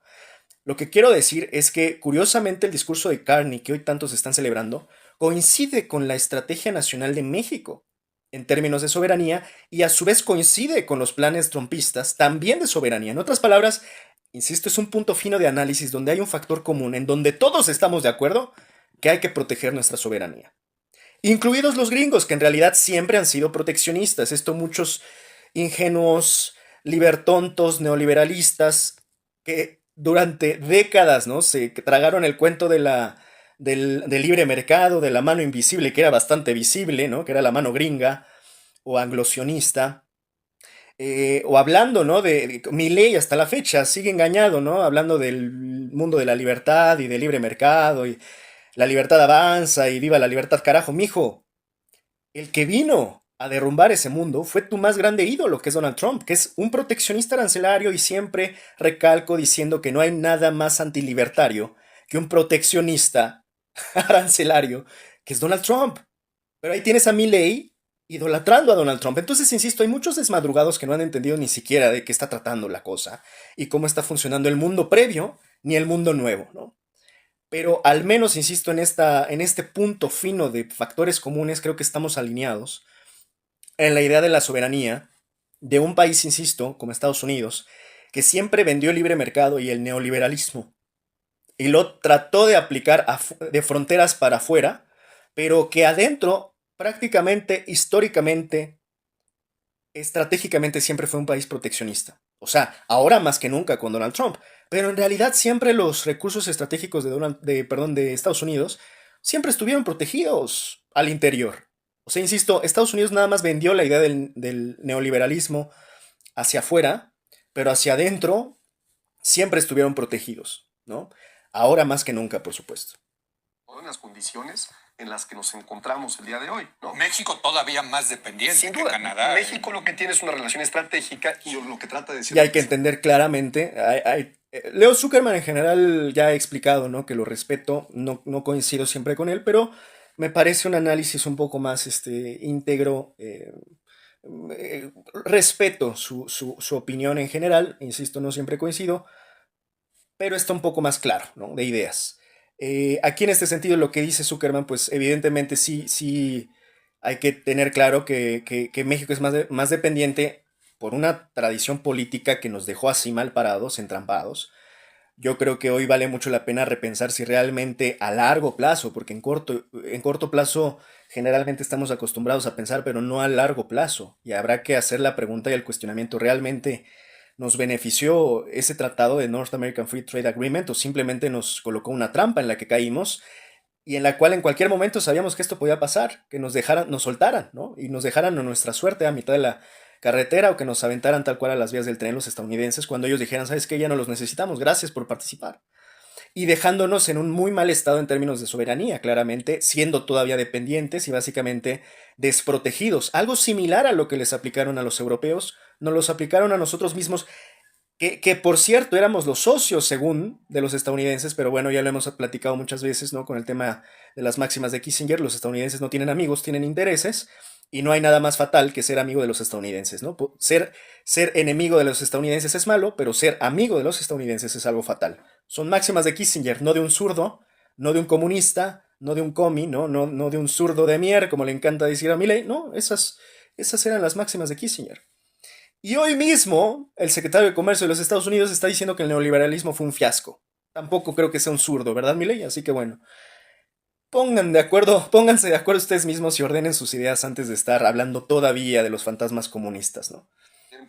Lo que quiero decir es que, curiosamente, el discurso de Carney, que hoy tantos están celebrando, coincide con la estrategia nacional de México en términos de soberanía, y a su vez coincide con los planes trumpistas también de soberanía. En otras palabras, insisto, es un punto fino de análisis donde hay un factor común en donde todos estamos de acuerdo que hay que proteger nuestra soberanía. Incluidos los gringos, que en realidad siempre han sido proteccionistas. Esto muchos ingenuos, libertontos, neoliberalistas, que durante décadas, ¿no?, se tragaron el cuento del libre mercado, de la mano invisible, que era bastante visible, ¿no?, que era la mano gringa o anglosionista. O hablando, ¿no?, de Milei hasta la fecha sigue engañado, ¿no?, hablando del mundo de la libertad y del libre mercado, y la libertad avanza y viva la libertad, carajo, mijo. El que vino a derrumbar ese mundo fue tu más grande ídolo, que es Donald Trump, que es un proteccionista arancelario, y siempre recalco diciendo que no hay nada más antilibertario que un proteccionista arancelario, que es Donald Trump. Pero ahí tienes a Milei idolatrando a Donald Trump. Entonces, insisto, hay muchos desmadrugados que no han entendido ni siquiera de qué está tratando la cosa y cómo está funcionando el mundo previo ni el mundo nuevo, ¿no? Pero al menos, insisto, en este punto fino de factores comunes, creo que estamos alineados en la idea de la soberanía de un país, insisto, como Estados Unidos, que siempre vendió el libre mercado y el neoliberalismo, y lo trató de aplicar de fronteras para afuera, pero que adentro, prácticamente, históricamente, estratégicamente, siempre fue un país proteccionista. O sea, ahora más que nunca con Donald Trump, pero en realidad siempre los recursos estratégicos de Estados Unidos siempre estuvieron protegidos al interior. O sea, insisto, Estados Unidos nada más vendió la idea del neoliberalismo hacia afuera, pero hacia adentro siempre estuvieron protegidos, ¿no? Ahora más que nunca, por supuesto. En las condiciones en las que nos encontramos el día de hoy, ¿no? México todavía más dependiente Sin que duda, Canadá. México lo que tiene es una relación estratégica, y lo que trata de decir... Y hay que entender claramente, Leo Zuckerman en general ya ha explicado, ¿no?, que lo respeto, no coincido siempre con él, pero me parece un análisis un poco más íntegro. Respeto su opinión en general, insisto, no siempre coincido, pero está un poco más claro, ¿no?, de ideas. Aquí en este sentido lo que dice Zuckerman, pues evidentemente sí hay que tener claro que México es más dependiente por una tradición política que nos dejó así mal parados, entrampados. Yo creo que hoy vale mucho la pena repensar si realmente a largo plazo, porque en corto plazo generalmente estamos acostumbrados a pensar, pero no a largo plazo. Y habrá que hacer la pregunta y el cuestionamiento: ¿realmente nos benefició ese tratado de North American Free Trade Agreement, o simplemente nos colocó una trampa en la que caímos y en la cual en cualquier momento sabíamos que esto podía pasar, que nos soltaran, ¿no?, y nos dejaran a nuestra suerte a mitad de la carretera, o que nos aventaran tal cual a las vías del tren los estadounidenses cuando ellos dijeran: ¿sabes qué? Ya no los necesitamos, gracias por participar. Y dejándonos en un muy mal estado en términos de soberanía, claramente, siendo todavía dependientes y básicamente desprotegidos. Algo similar a lo que les aplicaron a los europeos, nos los aplicaron a nosotros mismos, que por cierto éramos los socios, según, de los estadounidenses, pero bueno, ya lo hemos platicado muchas veces, ¿no?, con el tema de las máximas de Kissinger. Los estadounidenses no tienen amigos, tienen intereses, y no hay nada más fatal que ser amigo de los estadounidenses, ¿no? Ser enemigo de los estadounidenses es malo, pero ser amigo de los estadounidenses es algo fatal. Son máximas de Kissinger, no de un zurdo, no de un comunista, no de un comi, no de un zurdo de mier, como le encanta decir a Milei. No, esas eran las máximas de Kissinger. Y hoy mismo el secretario de Comercio de los Estados Unidos está diciendo que el neoliberalismo fue un fiasco. Tampoco creo que sea un zurdo, ¿verdad, Milei? Así que bueno, pónganse de acuerdo ustedes mismos y ordenen sus ideas antes de estar hablando todavía de los fantasmas comunistas, ¿no?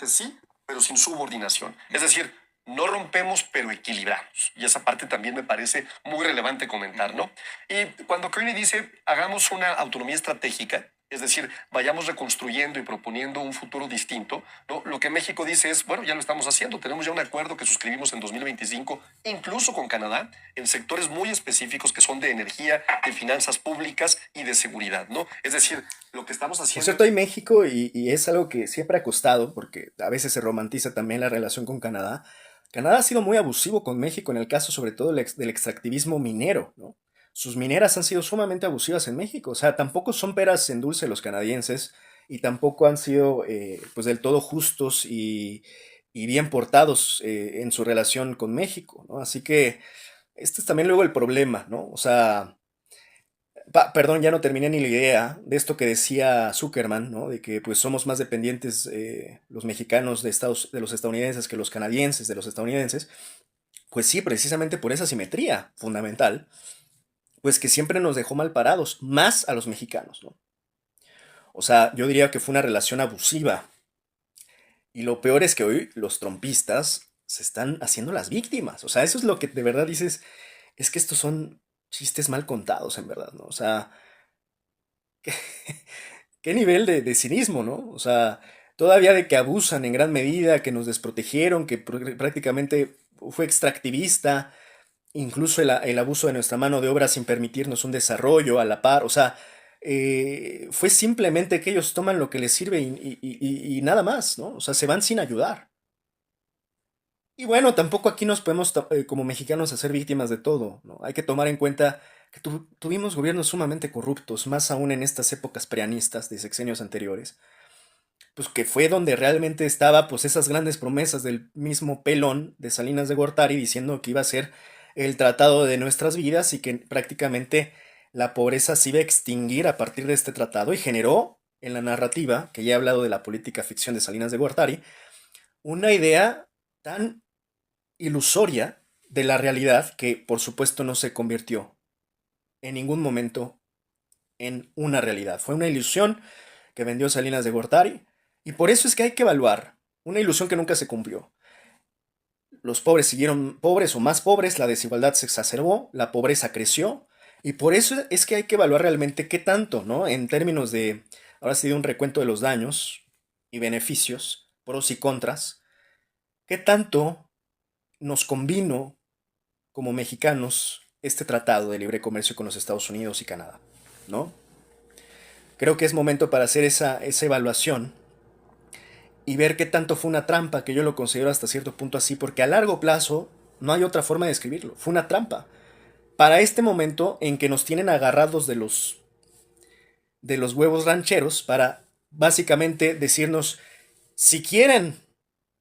Sí, pero sin subordinación. Es decir, no rompemos, pero equilibramos. Y esa parte también me parece muy relevante comentar, ¿no? Y cuando Kearney dice, hagamos una autonomía estratégica, es decir, vayamos reconstruyendo y proponiendo un futuro distinto, ¿no? Lo que México dice es, bueno, ya lo estamos haciendo, tenemos ya un acuerdo que suscribimos en 2025, incluso con Canadá, en sectores muy específicos que son de energía, de finanzas públicas y de seguridad, ¿no? Es decir, lo que estamos Por haciendo... cierto, hay México y es algo que siempre ha costado, porque a veces se romantiza también la relación con Canadá. Canadá ha sido muy abusivo con México en el caso sobre todo del extractivismo minero, ¿no? Sus mineras han sido sumamente abusivas en México, o sea, tampoco son peras en dulce los canadienses y tampoco han sido pues del todo justos y bien portados en su relación con México, ¿no? Así que este es también luego el problema, ¿no? O sea, perdón, ya no terminé ni la idea de esto que decía Zuckerman, ¿no? De que pues somos más dependientes los mexicanos de los estadounidenses que los canadienses de los estadounidenses. Pues sí, precisamente por esa simetría fundamental, pues que siempre nos dejó mal parados, más a los mexicanos, ¿no? O sea, yo diría que fue una relación abusiva. Y lo peor es que hoy los trompistas se están haciendo las víctimas. O sea, eso es lo que de verdad dices, es que estos son chistes mal contados, en verdad, ¿no? O sea, qué, qué nivel de cinismo, ¿no? O sea, todavía de que abusan en gran medida, que nos desprotegieron, que prácticamente fue extractivista, incluso el abuso de nuestra mano de obra sin permitirnos un desarrollo a la par, o sea, fue simplemente que ellos toman lo que les sirve y nada más, ¿no? O sea, se van sin ayudar. Y bueno, tampoco aquí nos podemos como mexicanos hacer víctimas de todo, ¿no? Hay que tomar en cuenta que tuvimos gobiernos sumamente corruptos, más aún en estas épocas preanistas de sexenios anteriores, pues que fue donde realmente estaba pues esas grandes promesas del mismo pelón de Salinas de Gortari diciendo que iba a ser el tratado de nuestras vidas y que prácticamente la pobreza se iba a extinguir a partir de este tratado y generó en la narrativa, que ya he hablado de la política ficción de Salinas de Gortari, una idea tan ilusoria de la realidad que por supuesto no se convirtió en ningún momento en una realidad. Fue una ilusión que vendió Salinas de Gortari y por eso es que hay que evaluar una ilusión que nunca se cumplió. Los pobres siguieron pobres o más pobres, la desigualdad se exacerbó, la pobreza creció y por eso es que hay que evaluar realmente qué tanto, ¿no? En términos de, ahora sí de un recuento de los daños y beneficios, pros y contras, qué tanto nos convino como mexicanos este tratado de libre comercio con los Estados Unidos y Canadá, ¿no? Creo que es momento para hacer esa evaluación y ver qué tanto fue una trampa, que yo lo considero hasta cierto punto así, porque a largo plazo no hay otra forma de describirlo, fue una trampa. Para este momento en que nos tienen agarrados de los huevos rancheros para básicamente decirnos si quieren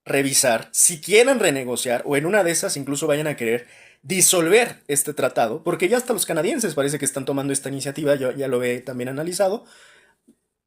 revisar, si quieren renegociar o en una de esas incluso vayan a querer disolver este tratado, porque ya hasta los canadienses parece que están tomando esta iniciativa, yo ya lo he también analizado,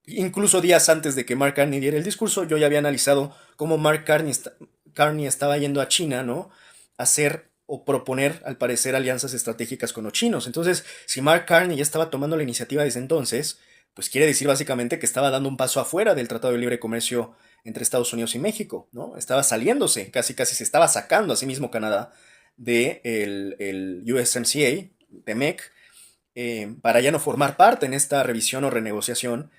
incluso días antes de que Mark Carney diera el discurso, yo ya había analizado cómo Mark Carney estaba yendo a China, ¿no? A hacer o proponer, al parecer, alianzas estratégicas con los chinos. Entonces, si Mark Carney ya estaba tomando la iniciativa desde entonces, pues quiere decir básicamente que estaba dando un paso afuera del Tratado de Libre Comercio entre Estados Unidos y México, ¿no? Estaba saliéndose, casi casi se estaba sacando a sí mismo Canadá de el USMCA, de MEC, para ya no formar parte en esta revisión o renegociación.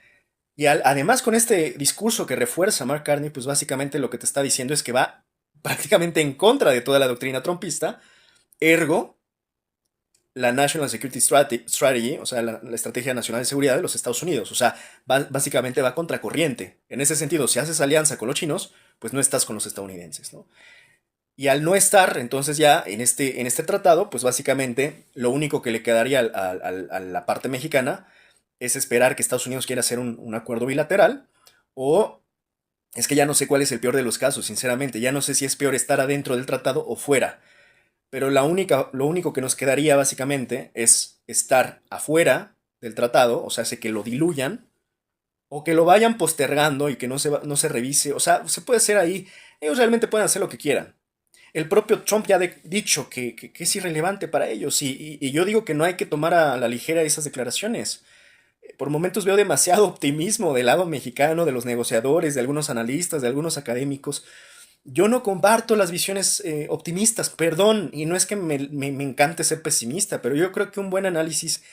Y además con este discurso que refuerza Mark Carney, pues básicamente lo que te está diciendo es que va prácticamente en contra de toda la doctrina trumpista, ergo la National Security Strategy, o sea, la Estrategia Nacional de Seguridad de los Estados Unidos. O sea, básicamente va contracorriente. En ese sentido, si haces alianza con los chinos, pues no estás con los estadounidenses, ¿no? Y al no estar, entonces ya en este tratado, pues básicamente lo único que le quedaría a la parte mexicana es esperar que Estados Unidos quiera hacer un acuerdo bilateral, o es que ya no sé cuál es el peor de los casos, sinceramente, ya no sé si es peor estar adentro del tratado o fuera, pero lo único que nos quedaría básicamente es estar afuera del tratado, o sea, hace que lo diluyan, o que lo vayan postergando y que no se revise, o sea, se puede hacer ahí, ellos realmente pueden hacer lo que quieran. El propio Trump ya ha dicho que es irrelevante para ellos y yo digo que no hay que tomar a la ligera esas declaraciones. Por momentos veo demasiado optimismo del lado mexicano, de los negociadores, de algunos analistas, de algunos académicos, Yo no comparto las visiones optimistas, perdón, y no es que me encante ser pesimista, pero yo creo que un buen análisis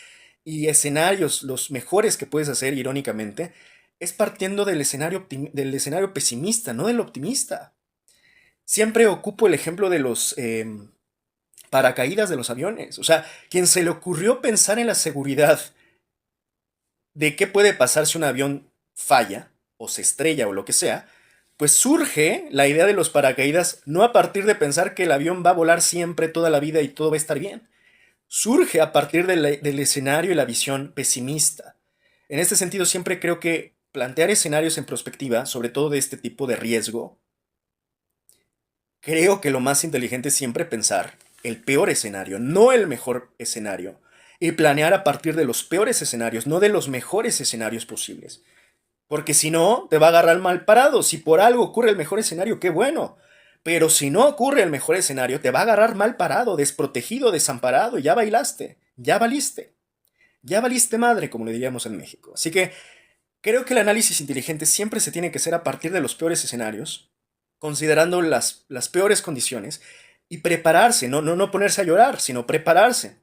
y escenarios, los mejores que puedes hacer, irónicamente, es partiendo del escenario pesimista, no del optimista. Siempre ocupo el ejemplo de los paracaídas de los aviones. O sea, quien se le ocurrió pensar en la seguridad de qué puede pasar si un avión falla o se estrella o lo que sea, pues surge la idea de los paracaídas no a partir de pensar que el avión va a volar siempre toda la vida y todo va a estar bien. Surge a partir del escenario y la visión pesimista. En este sentido, siempre creo que plantear escenarios en perspectiva, sobre todo de este tipo de riesgo, creo que lo más inteligente es siempre pensar el peor escenario, no el mejor escenario, y planear a partir de los peores escenarios, no de los mejores escenarios posibles. Porque si no, te va a agarrar mal parado. Si por algo ocurre el mejor escenario, qué bueno. Pero si no ocurre el mejor escenario, te va a agarrar mal parado, desprotegido, desamparado, y ya bailaste, ya valiste madre, como le diríamos en México. Así que creo que el análisis inteligente siempre se tiene que hacer a partir de los peores escenarios, considerando las peores condiciones, y prepararse, no ponerse a llorar, sino prepararse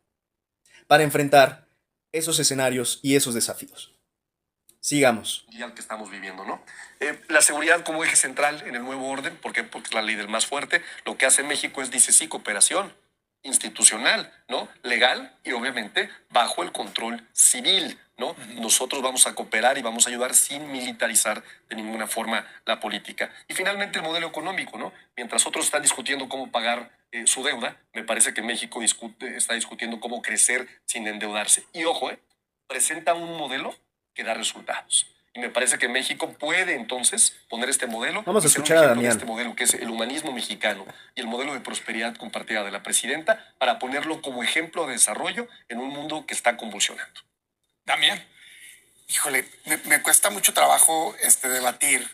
para enfrentar esos escenarios y esos desafíos. Sigamos. Mundial que estamos viviendo, ¿no? La seguridad como eje central en el nuevo orden, ¿por qué? Porque es la ley del más fuerte. Lo que hace México es, dice, sí, cooperación institucional, ¿no? Legal y obviamente bajo el control civil, ¿no? Nosotros vamos a cooperar y vamos a ayudar sin militarizar de ninguna forma la política. Y finalmente el modelo económico, ¿no? Mientras otros están discutiendo cómo pagar su deuda, me parece que México está discutiendo cómo crecer sin endeudarse. Y ojo, presenta un modelo que da resultados. Y me parece que México puede entonces poner este modelo. Vamos a y ser un escuchar a ejemplo de Damián. este modelo que es el humanismo mexicano y el modelo de prosperidad compartida de la presidenta para ponerlo como ejemplo de desarrollo en un mundo que está convulsionando. Damián, híjole, me cuesta mucho trabajo debatir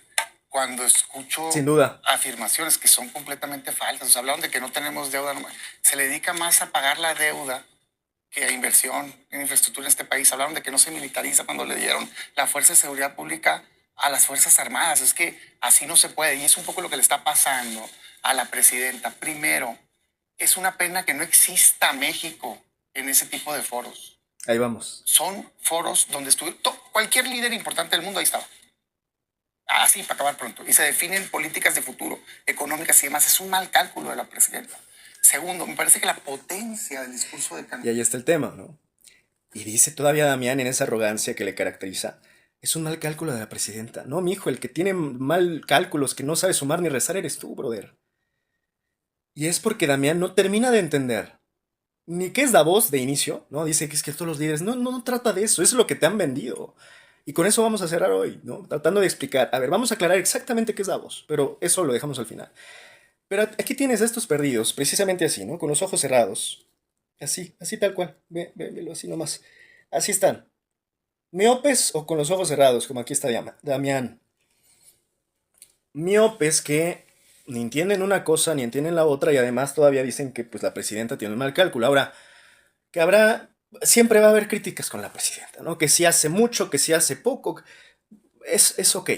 cuando escucho Sin duda. afirmaciones que son completamente falsas. O sea, hablaron de que no tenemos deuda. Se le dedica más a pagar la deuda que a inversión en infraestructura en este país. Hablaron de que no se militariza cuando le dieron la Fuerza de Seguridad Pública a las Fuerzas Armadas. Es que así no se puede. Y es un poco lo que le está pasando a la presidenta. Primero, es una pena que no exista México en ese tipo de foros. Ahí vamos. Son foros donde cualquier líder importante del mundo ahí estaba. Así, para acabar pronto. Y se definen políticas de futuro, económicas y demás. Es un mal cálculo de la presidenta. Segundo, me parece que la potencia del discurso de Y Cancún. ahí está el tema, ¿no? Y dice todavía Damián en esa arrogancia que le caracteriza. Es un mal cálculo de la presidenta. No, mijo, el que tiene mal cálculos, que no sabe sumar ni rezar, eres tú, brother. Y es porque Damián no termina de entender ni qué es Davos de inicio, ¿no? Dice que es que todos los líderes. No trata de eso, es lo que te han vendido. Y con eso vamos a cerrar hoy, ¿no? Tratando de explicar. A ver, vamos a aclarar exactamente qué es Davos, pero eso lo dejamos al final. Pero aquí tienes a estos perdidos, precisamente así, ¿no? Con los ojos cerrados. Así tal cual. Velo así nomás. Así están. Miopes o con los ojos cerrados, como aquí está Damián. Miopes que ni entienden una cosa ni entienden la otra y además todavía dicen que pues la presidenta tiene un mal cálculo. Ahora, que siempre va a haber críticas con la presidenta, ¿no? Que si hace mucho, que si hace poco, es ok.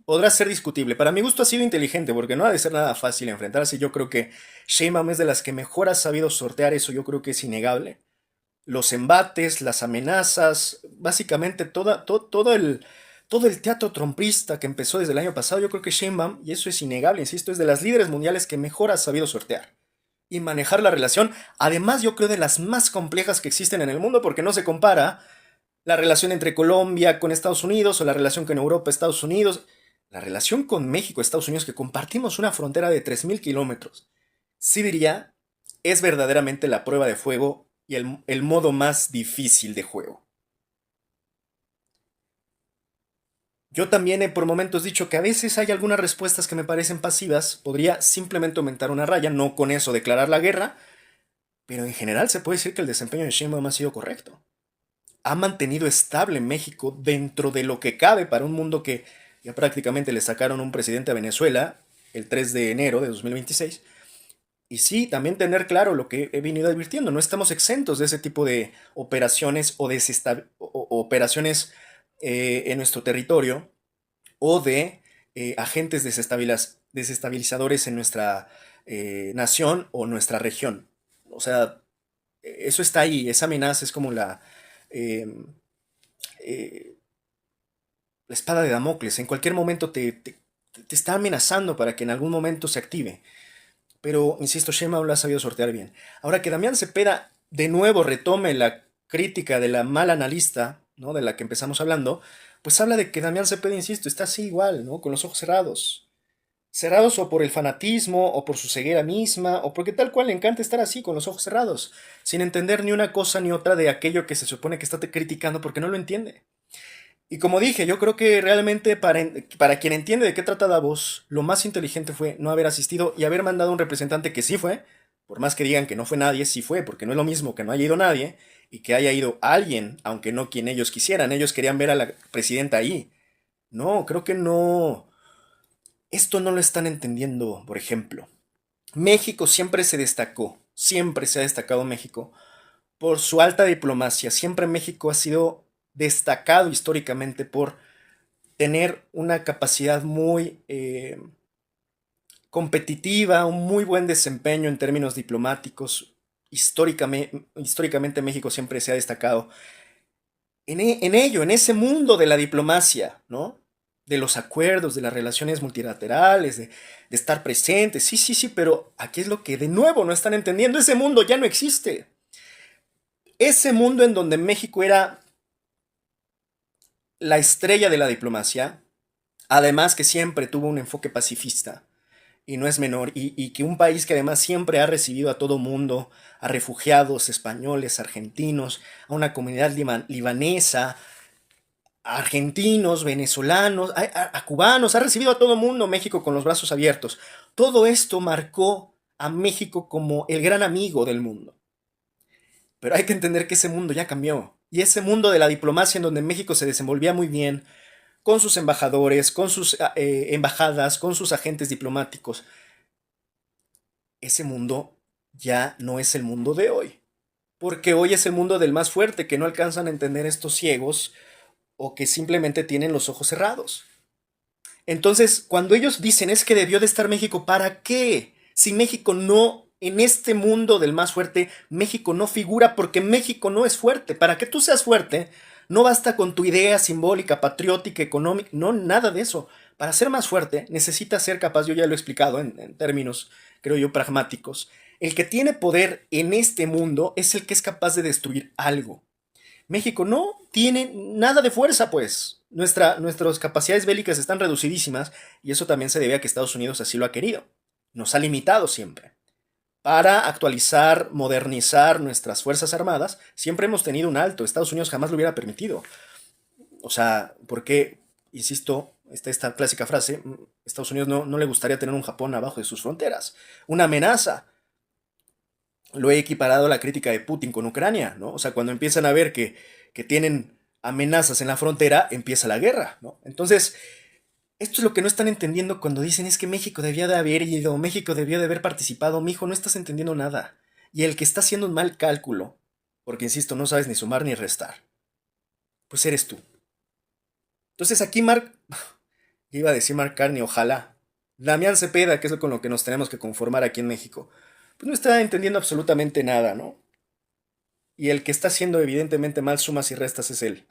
Podrá ser discutible. Para mi gusto ha sido inteligente porque no ha de ser nada fácil enfrentarse. Yo creo que Sheinbaum es de las que mejor ha sabido sortear eso. Yo creo que es innegable. Los embates, las amenazas, básicamente todo el teatro trompista que empezó desde el año pasado, yo creo que Sheinbaum, y eso es innegable, insisto, es de las líderes mundiales que mejor ha sabido sortear y manejar la relación. Además, yo creo de las más complejas que existen en el mundo porque no se compara la relación entre Colombia con Estados Unidos o la relación con Europa, Estados Unidos. La relación con México, Estados Unidos, que compartimos una frontera de 3.000 kilómetros, sí diría, es verdaderamente la prueba de fuego y el modo más difícil de juego. Yo también he por momentos dicho que a veces hay algunas respuestas que me parecen pasivas, podría simplemente aumentar una raya, no con eso declarar la guerra, pero en general se puede decir que el desempeño de Sheinbaum ha sido correcto. Ha mantenido estable México dentro de lo que cabe para un mundo que ya prácticamente le sacaron un presidente a Venezuela el 3 de enero de 2026. Y sí, también tener claro lo que he venido advirtiendo, no estamos exentos de ese tipo de operaciones o operaciones en nuestro territorio o de agentes desestabilizadores en nuestra nación o nuestra región. O sea, eso está ahí, esa amenaza es como eh, eh, la espada de Damocles. En cualquier momento te está amenazando para que en algún momento se active. Pero, insisto, Sheinbaum lo ha sabido sortear bien. Ahora que Damián Cepeda de nuevo retome la crítica de la mala analista, ¿no? De la que empezamos hablando, pues habla de que Damián Cepeda, insisto, está así igual, ¿no? Con los ojos cerrados. Cerrados o por el fanatismo, o por su ceguera misma, o porque tal cual le encanta estar así, con los ojos cerrados, sin entender ni una cosa ni otra de aquello que se supone que está criticando porque no lo entiende. Y como dije, yo creo que realmente para quien entiende de qué trata Davos, lo más inteligente fue no haber asistido y haber mandado un representante que sí fue, por más que digan que no fue nadie, sí fue, porque no es lo mismo que no haya ido nadie y que haya ido alguien, aunque no quien ellos quisieran. Ellos querían ver a la presidenta ahí. No, creo que no. Esto no lo están entendiendo, por ejemplo. México siempre se ha destacado México por su alta diplomacia. Siempre México ha sido destacado históricamente por tener una capacidad muy competitiva, un muy buen desempeño en términos diplomáticos. Históricamente México siempre se ha destacado en ello, en ese mundo de la diplomacia, ¿no? De los acuerdos, de las relaciones multilaterales, de estar presentes. Sí, sí, sí, pero aquí es lo que de nuevo no están entendiendo. Ese mundo ya no existe. Ese mundo en donde México era la estrella de la diplomacia, además que siempre tuvo un enfoque pacifista, y no es menor, y que un país que además siempre ha recibido a todo mundo, a refugiados españoles, argentinos, a una comunidad libanesa, a argentinos, venezolanos, a cubanos, ha recibido a todo mundo México con los brazos abiertos. Todo esto marcó a México como el gran amigo del mundo. Pero hay que entender que ese mundo ya cambió. Y ese mundo de la diplomacia en donde México se desenvolvía muy bien, con sus embajadores, con sus embajadas, con sus agentes diplomáticos, ese mundo ya no es el mundo de hoy. Porque hoy es el mundo del más fuerte, que no alcanzan a entender estos ciegos o que simplemente tienen los ojos cerrados. Entonces, cuando ellos dicen es que debió de estar México, ¿para qué? Si México no, en este mundo del más fuerte, México no figura porque México no es fuerte. Para que tú seas fuerte, no basta con tu idea simbólica, patriótica, económica, no, nada de eso. Para ser más fuerte, necesitas ser capaz, yo ya lo he explicado en términos, creo yo, pragmáticos. El que tiene poder en este mundo es el que es capaz de destruir algo. México no tiene nada de fuerza, pues. Nuestras capacidades bélicas están reducidísimas y eso también se debe a que Estados Unidos así lo ha querido. Nos ha limitado siempre. Para actualizar, modernizar nuestras Fuerzas Armadas, siempre hemos tenido un alto. Estados Unidos jamás lo hubiera permitido. O sea, porque, insisto, esta clásica frase, Estados Unidos no le gustaría tener un Japón abajo de sus fronteras. Una amenaza. Lo he equiparado a la crítica de Putin con Ucrania, ¿no? O sea, cuando empiezan a ver que tienen amenazas en la frontera, empieza la guerra, ¿no? Entonces, esto es lo que no están entendiendo cuando dicen es que México debía de haber ido, México debía de haber participado. Mijo, no estás entendiendo nada. Y el que está haciendo un mal cálculo, porque insisto, no sabes ni sumar ni restar, pues eres tú. Entonces aquí iba a decir Mark Carney, ojalá. Damián Cepeda, que es con lo que nos tenemos que conformar aquí en México, pues no está entendiendo absolutamente nada, ¿no? Y el que está haciendo evidentemente mal sumas y restas es él.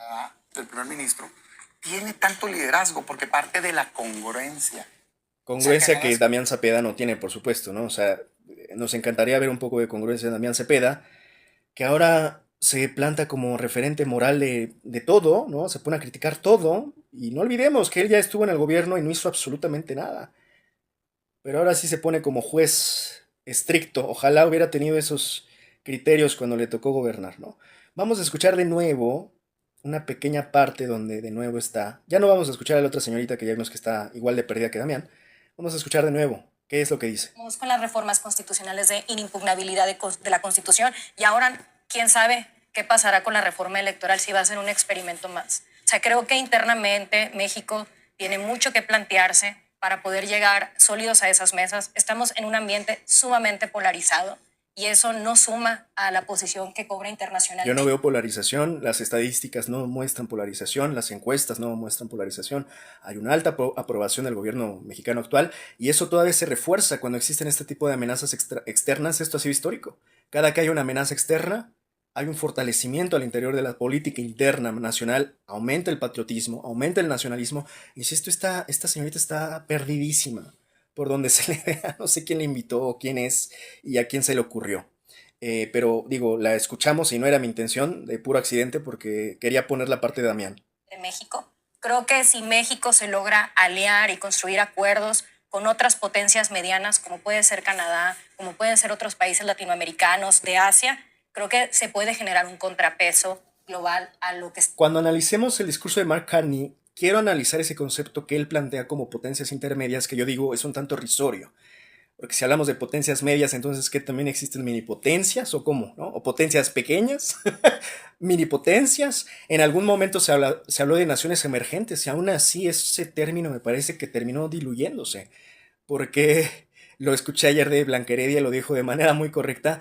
Del primer ministro tiene tanto liderazgo porque parte de la congruencia. Congruencia O sea, que Damián Cepeda no tiene, por supuesto, ¿no? O sea, nos encantaría ver un poco de congruencia de Damián Cepeda, que ahora se planta como referente moral de todo, ¿no? Se pone a criticar todo, y no olvidemos que él ya estuvo en el gobierno y no hizo absolutamente nada. Pero ahora sí se pone como juez estricto. Ojalá hubiera tenido esos criterios cuando le tocó gobernar, ¿no? Vamos a escuchar de nuevo una pequeña parte donde de nuevo está. Ya no vamos a escuchar a la otra señorita que ya vimos que está igual de perdida que Damián. Vamos a escuchar de nuevo qué es lo que dice. Vamos con las reformas constitucionales de inimpugnabilidad de la Constitución y ahora quién sabe qué pasará con la reforma electoral, si va a ser un experimento más. O sea, creo que internamente México tiene mucho que plantearse para poder llegar sólidos a esas mesas. Estamos en un ambiente sumamente polarizado y eso no suma a la posición que cobra internacionalmente. Yo no veo polarización, las estadísticas no muestran polarización, las encuestas no muestran polarización. Hay una alta aprobación del gobierno mexicano actual y eso todavía se refuerza cuando existen este tipo de amenazas externas. Esto ha sido histórico. Cada que hay una amenaza externa, hay un fortalecimiento al interior de la política interna nacional, aumenta el patriotismo, aumenta el nacionalismo. Insisto, esta señorita está perdidísima por donde se le vea, no sé quién le invitó o quién es y a quién se le ocurrió. Pero digo, la escuchamos y no era mi intención, de puro accidente, porque quería poner la parte de Damián. De México. Creo que si México se logra aliar y construir acuerdos con otras potencias medianas, como puede ser Canadá, como pueden ser otros países latinoamericanos, de Asia, creo que se puede generar un contrapeso global a lo que... Cuando analicemos el discurso de Mark Carney, quiero analizar ese concepto que él plantea como potencias intermedias, que yo digo es un tanto risorio. Porque si hablamos de potencias medias, entonces ¿qué también existen minipotencias o cómo? ¿No? ¿O potencias pequeñas? Minipotencias. En algún momento se habló de naciones emergentes y aún así ese término me parece que terminó diluyéndose. Porque lo escuché ayer de Blanca Heredia, lo dijo de manera muy correcta.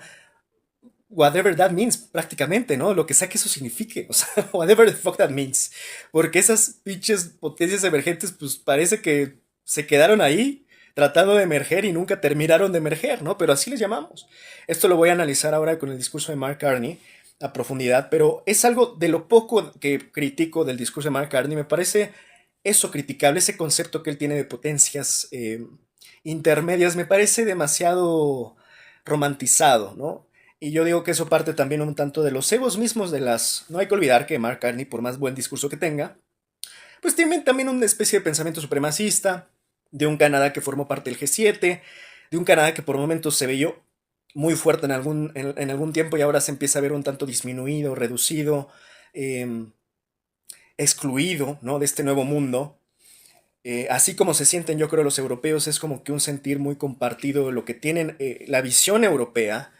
Whatever that means, prácticamente, ¿no? Lo que sea que eso signifique, o sea, whatever the fuck that means. Porque esas pinches potencias emergentes, pues parece que se quedaron ahí tratando de emerger y nunca terminaron de emerger, ¿no? Pero así les llamamos. Esto lo voy a analizar ahora con el discurso de Mark Carney a profundidad, pero es algo de lo poco que critico del discurso de Mark Carney. Me parece eso criticable, ese concepto que él tiene de potencias intermedias, me parece demasiado romantizado, ¿no? Y yo digo que eso parte también un tanto de los egos mismos de las... No hay que olvidar que Mark Carney, por más buen discurso que tenga, pues tiene también una especie de pensamiento supremacista, de un Canadá que formó parte del G7, de un Canadá que por momentos se vio muy fuerte en algún tiempo y ahora se empieza a ver un tanto disminuido, reducido, excluido, ¿no? De este nuevo mundo. Así como se sienten, yo creo, los europeos, es como que un sentir muy compartido, lo que tienen la visión europea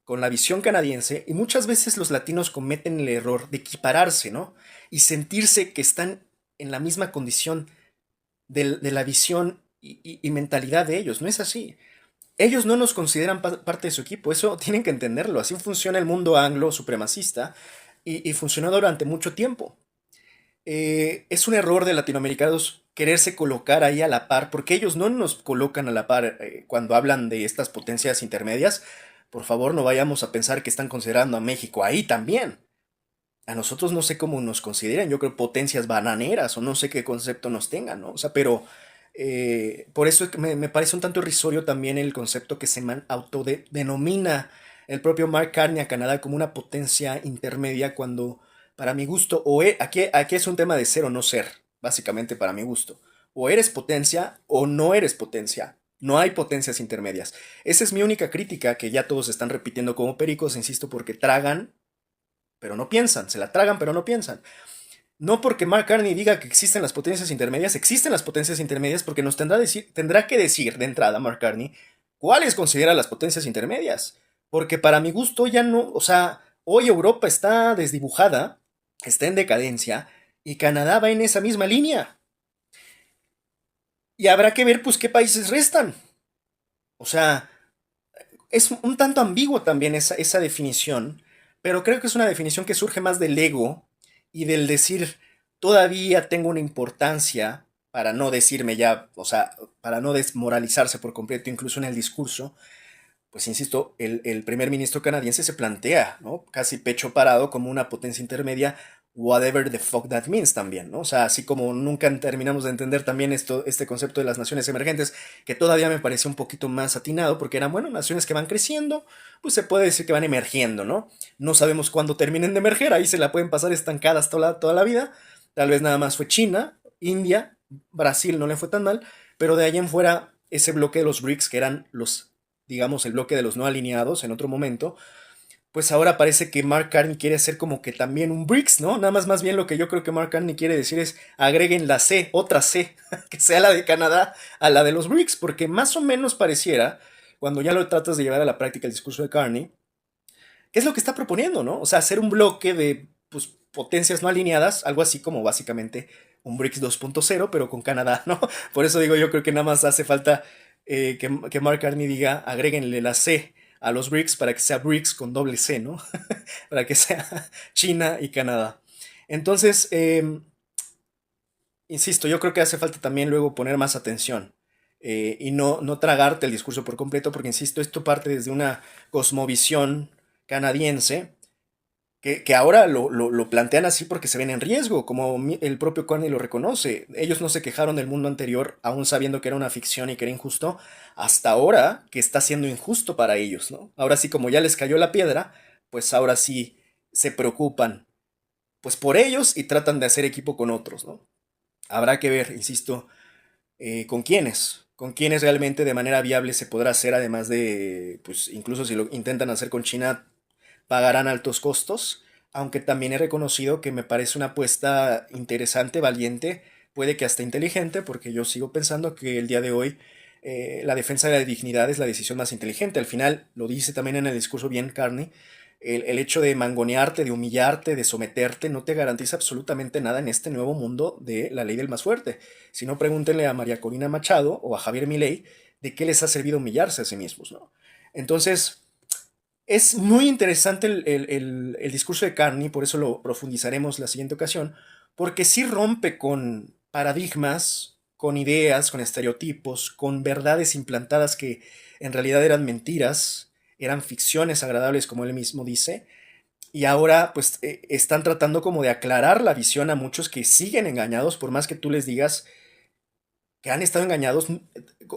con la visión canadiense, y muchas veces los latinos cometen el error de equipararse, ¿no? Y sentirse que están en la misma condición de la visión y mentalidad de ellos. No es así. Ellos no nos consideran parte de su equipo, eso tienen que entenderlo. Así funciona el mundo anglo supremacista y funcionó durante mucho tiempo. Es un error de latinoamericanos quererse colocar ahí a la par, porque ellos no nos colocan a la par cuando hablan de estas potencias intermedias. Por favor, no vayamos a pensar que están considerando a México ahí también. A nosotros no sé cómo nos consideran, yo creo potencias bananeras o no sé qué concepto nos tengan, ¿no? O sea, pero por eso me parece un tanto irrisorio también el concepto que se autodenomina el propio Mark Carney a Canadá como una potencia intermedia cuando, para mi gusto, aquí es un tema de ser o no ser, básicamente para mi gusto. O eres potencia o no eres potencia. No hay potencias intermedias. Esa es mi única crítica, que ya todos están repitiendo como pericos, insisto, porque tragan, pero no piensan. Se la tragan, pero no piensan. No porque Mark Carney diga que existen las potencias intermedias, existen las potencias intermedias porque nos tendrá que decir de entrada Mark Carney cuáles considera las potencias intermedias. Porque para mi gusto ya no, o sea, hoy Europa está desdibujada, está en decadencia, y Canadá va en esa misma línea. Y habrá que ver, pues, qué países restan. O sea, es un tanto ambiguo también esa definición, pero creo que es una definición que surge más del ego y del decir, todavía tengo una importancia, para no decirme ya, o sea, para no desmoralizarse por completo, incluso en el discurso. Pues insisto, el primer ministro canadiense se plantea, ¿no? Casi pecho parado como una potencia intermedia, whatever the fuck that means también, ¿no? O sea, así como nunca terminamos de entender también este concepto de las naciones emergentes, que todavía me pareció un poquito más atinado, porque eran, bueno, naciones que van creciendo, pues se puede decir que van emergiendo, ¿no? No sabemos cuándo terminen de emerger, ahí se la pueden pasar estancadas toda la vida, tal vez nada más fue China, India, Brasil no le fue tan mal, pero de ahí en fuera, ese bloque de los BRICS, que eran digamos, el bloque de los no alineados en otro momento, pues ahora parece que Mark Carney quiere hacer como que también un BRICS, ¿no? Nada más bien lo que yo creo que Mark Carney quiere decir es agreguen la C, otra C, que sea la de Canadá a la de los BRICS, porque más o menos pareciera, cuando ya lo tratas de llevar a la práctica el discurso de Carney, ¿qué es lo que está proponiendo, no? O sea, hacer un bloque de pues, potencias no alineadas, algo así como básicamente un BRICS 2.0, pero con Canadá, ¿no? Por eso digo, yo creo que nada más hace falta que Mark Carney diga, agréguenle la C a los BRICS para que sea BRICS con doble C, ¿no? Para que sea China y Canadá. Entonces, insisto, yo creo que hace falta también luego poner más atención y no tragarte el discurso por completo, porque, insisto, esto parte desde una cosmovisión canadiense que ahora lo plantean así porque se ven en riesgo, como el propio Carney lo reconoce. Ellos no se quejaron del mundo anterior, aún sabiendo que era una ficción y que era injusto, hasta ahora que está siendo injusto para ellos, ¿no? Ahora sí, como ya les cayó la piedra, pues ahora sí se preocupan pues por ellos y tratan de hacer equipo con otros, ¿no? Habrá que ver, insisto, con quiénes realmente de manera viable se podrá hacer, además de, pues incluso si lo intentan hacer con China, pagarán altos costos, aunque también he reconocido que me parece una apuesta interesante, valiente, puede que hasta inteligente, porque yo sigo pensando que el día de hoy la defensa de la dignidad es la decisión más inteligente. Al final, lo dice también en el discurso bien Carney, el hecho de mangonearte, de humillarte, de someterte, no te garantiza absolutamente nada en este nuevo mundo de la ley del más fuerte. Si no, pregúntenle a María Corina Machado o a Javier Milei de qué les ha servido humillarse a sí mismos, ¿no? Entonces, es muy interesante el discurso de Carney, por eso lo profundizaremos la siguiente ocasión, porque sí rompe con paradigmas, con ideas, con estereotipos, con verdades implantadas que en realidad eran mentiras, eran ficciones agradables, como él mismo dice, y ahora pues están tratando como de aclarar la visión a muchos que siguen engañados, por más que tú les digas que han estado engañados.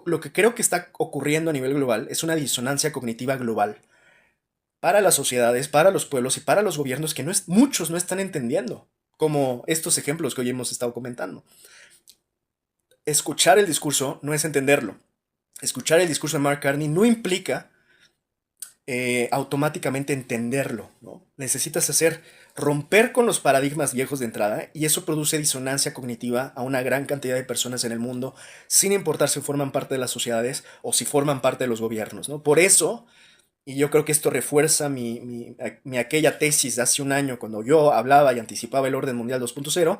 Lo que creo que está ocurriendo a nivel global es una disonancia cognitiva global para las sociedades, para los pueblos y para los gobiernos que muchos no están entendiendo, como estos ejemplos que hoy hemos estado comentando. Escuchar el discurso no es entenderlo. Escuchar el discurso de Mark Carney no implica automáticamente entenderlo, ¿no? Necesitas romper con los paradigmas viejos de entrada, y eso produce disonancia cognitiva a una gran cantidad de personas en el mundo, sin importar si forman parte de las sociedades o si forman parte de los gobiernos, ¿no? Por eso, y yo creo que esto refuerza mi aquella tesis de hace un año cuando yo hablaba y anticipaba el orden mundial 2.0,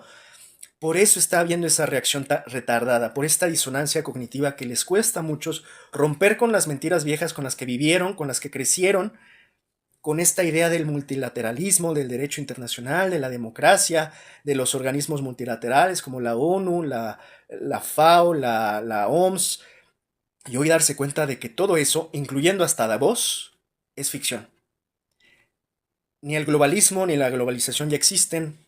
por eso está habiendo esa reacción retardada, por esta disonancia cognitiva que les cuesta a muchos romper con las mentiras viejas con las que vivieron, con las que crecieron, con esta idea del multilateralismo, del derecho internacional, de la democracia, de los organismos multilaterales como la ONU, la FAO, la OMS, y hoy darse cuenta de que todo eso, incluyendo hasta Davos, es ficción. Ni el globalismo ni la globalización ya existen,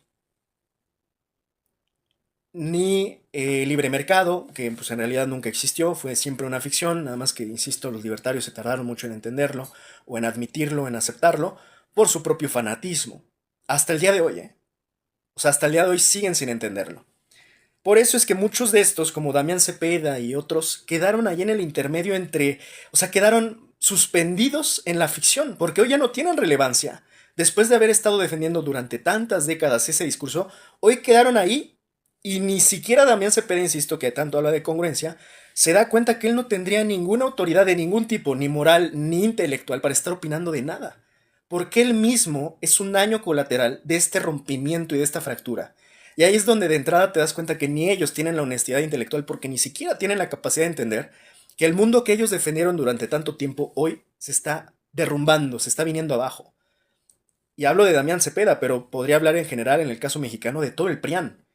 ni libre mercado, que pues en realidad nunca existió, fue siempre una ficción, nada más que, insisto, los libertarios se tardaron mucho en entenderlo, o en admitirlo, en aceptarlo, por su propio fanatismo. Hasta el día de hoy, ¿eh? O sea, hasta el día de hoy siguen sin entenderlo. Por eso es que muchos de estos, como Damián Cepeda y otros, quedaron ahí en el intermedio o sea, quedaron suspendidos en la ficción, porque hoy ya no tienen relevancia. Después de haber estado defendiendo durante tantas décadas ese discurso, hoy quedaron ahí. Y ni siquiera Damián Cepeda, insisto, que tanto habla de congruencia, se da cuenta que él no tendría ninguna autoridad de ningún tipo, ni moral, ni intelectual, para estar opinando de nada. Porque él mismo es un daño colateral de este rompimiento y de esta fractura. Y ahí es donde de entrada te das cuenta que ni ellos tienen la honestidad intelectual, porque ni siquiera tienen la capacidad de entender que el mundo que ellos defendieron durante tanto tiempo hoy se está derrumbando, se está viniendo abajo. Y hablo de Damián Cepeda, pero podría hablar en general, en el caso mexicano, de todo el PRIAN.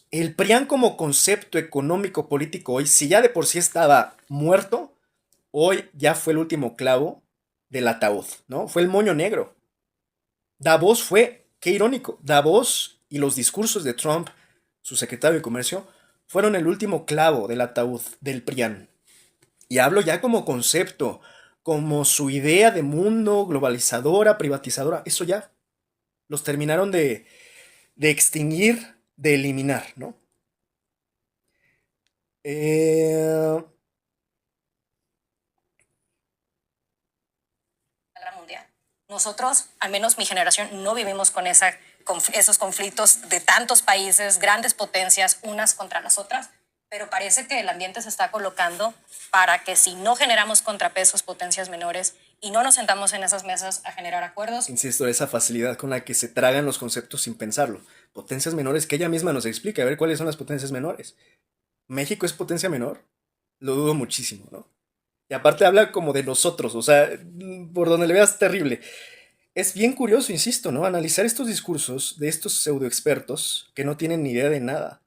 El PRIAN como concepto económico político hoy, si ya de por sí estaba muerto, hoy ya fue el último clavo del ataúd, ¿no? Fue el moño negro. Davos fue, qué irónico, Davos y los discursos de Trump, su secretario de Comercio, fueron el último clavo del ataúd del PRIAN. Y hablo ya como concepto, como su idea de mundo globalizadora, privatizadora, eso ya los terminaron de extinguir, de eliminar, ¿no? Mundial. Nosotros, al menos mi generación, no vivimos con esos conflictos de tantos países, grandes potencias, unas contra las otras, pero parece que el ambiente se está colocando para que si no generamos contrapesos, potencias menores, y no nos sentamos en esas mesas a generar acuerdos. Insisto, esa facilidad con la que se tragan los conceptos sin pensarlo. Potencias menores que ella misma nos explica, a ver cuáles son las potencias menores. ¿México es potencia menor? Lo dudo muchísimo, ¿no? Y aparte habla como de nosotros, o sea, por donde le veas terrible. Es bien curioso, insisto, ¿no? Analizar estos discursos de estos pseudoexpertos que no tienen ni idea de nada.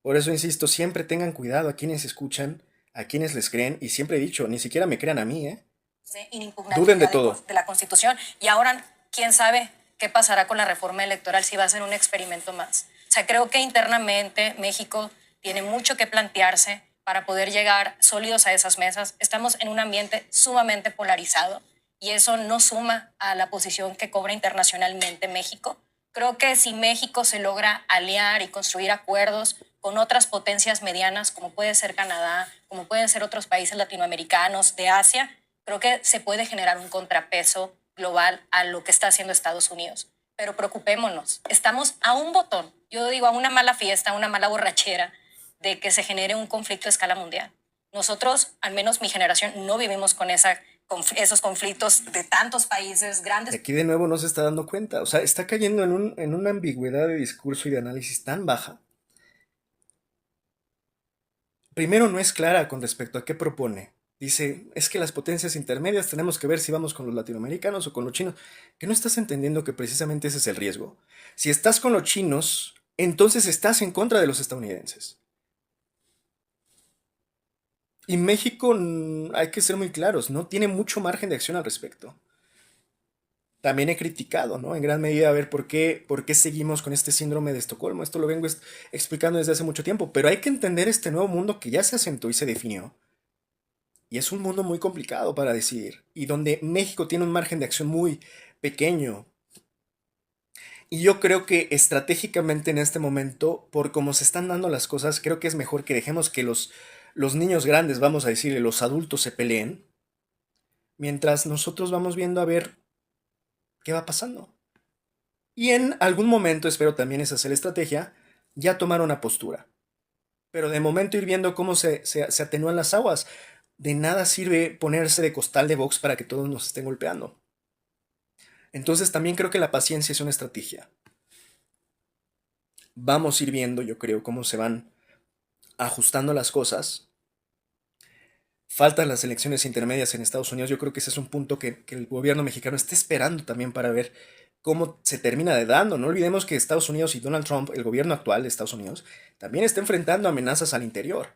Por eso insisto, siempre tengan cuidado a quienes escuchan, a quienes les creen, y siempre he dicho, ni siquiera me crean a mí, ¿eh? Duden de Inimpugnabilidad todo. de la Constitución. Y ahora, quién sabe qué pasará con la reforma electoral, si va a ser un experimento más. O sea, creo que internamente México tiene mucho que plantearse para poder llegar sólidos a esas mesas. Estamos en un ambiente sumamente polarizado y eso no suma a la posición que cobra internacionalmente México. Creo que si México se logra aliar y construir acuerdos con otras potencias medianas, como puede ser Canadá, como pueden ser otros países latinoamericanos, de Asia, creo que se puede generar un contrapeso global a lo que está haciendo Estados Unidos. Pero preocupémonos, estamos a un botón, yo digo a una mala fiesta, a una mala borrachera, de que se genere un conflicto a escala mundial. Nosotros, al menos mi generación, no vivimos con esos conflictos de tantos países Y grandes. aquí de nuevo no se está dando cuenta, o sea, está cayendo en una ambigüedad de discurso y de análisis tan baja. Primero, no es clara con respecto a qué propone. Dice, es que las potencias intermedias tenemos que ver si vamos con los latinoamericanos o con los chinos. Que no estás entendiendo que precisamente ese es el riesgo. Si estás con los chinos, entonces estás en contra de los estadounidenses. Y México, hay que ser muy claros, no tiene mucho margen de acción al respecto. También he criticado, ¿no? En gran medida a ver por qué seguimos con este síndrome de Estocolmo. Esto lo vengo explicando desde hace mucho tiempo, pero hay que entender este nuevo mundo que ya se asentó y se definió. Y es un mundo muy complicado para decidir, y donde México tiene un margen de acción muy pequeño. Y yo creo que estratégicamente en este momento, por cómo se están dando las cosas, creo que es mejor que dejemos que los niños grandes, vamos a decirle, los adultos se peleen, mientras nosotros vamos viendo a ver qué va pasando. Y en algún momento, espero también esa sea la estrategia, ya tomar una postura. Pero de momento ir viendo cómo se atenúan las aguas. De nada sirve ponerse de costal de box para que todos nos estén golpeando. Entonces también creo que la paciencia es una estrategia. Vamos a ir viendo, yo creo, cómo se van ajustando las cosas. Faltan las elecciones intermedias en Estados Unidos. Yo creo que ese es un punto que el gobierno mexicano está esperando también para ver cómo se termina de dando. No olvidemos que Estados Unidos y Donald Trump, el gobierno actual de Estados Unidos, también está enfrentando amenazas al interior,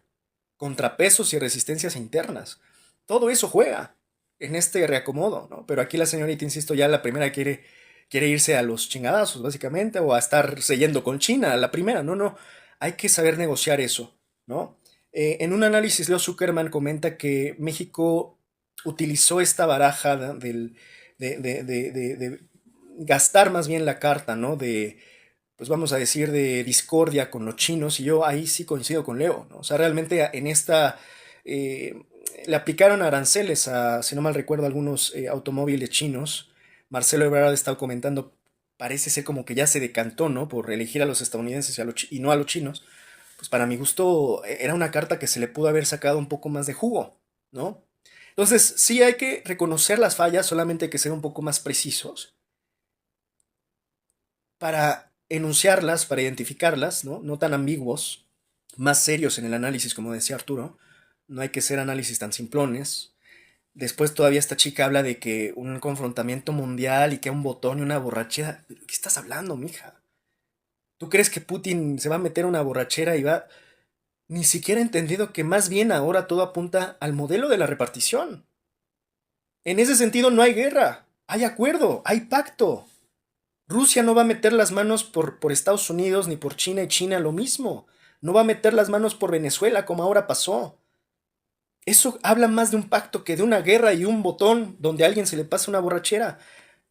contrapesos y resistencias internas. Todo eso juega en este reacomodo, ¿no? Pero aquí la señorita, insisto, ya la primera quiere irse a los chingadazos, básicamente, o a estar yendo con China, la primera. No, no, hay que saber negociar eso, ¿no? En un análisis, Leo Zuckerman comenta que México utilizó esta baraja de gastar más bien la carta, ¿no? Pues vamos a decir, de discordia con los chinos, y yo ahí sí coincido con Leo, ¿no? O sea, realmente en esta le aplicaron aranceles a, si no mal recuerdo, algunos automóviles chinos. Marcelo Ebrard ha estado comentando, parece ser como que ya se decantó, ¿no? Por elegir a los estadounidenses y no a los chinos. Pues para mi gusto era una carta que se le pudo haber sacado un poco más de jugo, ¿no? Entonces, sí hay que reconocer las fallas, solamente hay que ser un poco más precisos para enunciarlas, para identificarlas, ¿no? No tan ambiguos, más serios en el análisis, como decía Arturo. No hay que ser análisis tan simplones. Después todavía esta chica habla de que un confrontamiento mundial y que un botón y una borrachera. ¿Qué estás hablando, mija? ¿Tú crees que Putin se va a meter a una borrachera y va? Ni siquiera ha entendido que más bien ahora todo apunta al modelo de la repartición. En ese sentido no hay guerra, hay acuerdo, hay pacto. Rusia no va a meter las manos por Estados Unidos ni por China, y China lo mismo. No va a meter las manos por Venezuela como ahora pasó. Eso habla más de un pacto que de una guerra y un botón donde a alguien se le pasa una borrachera.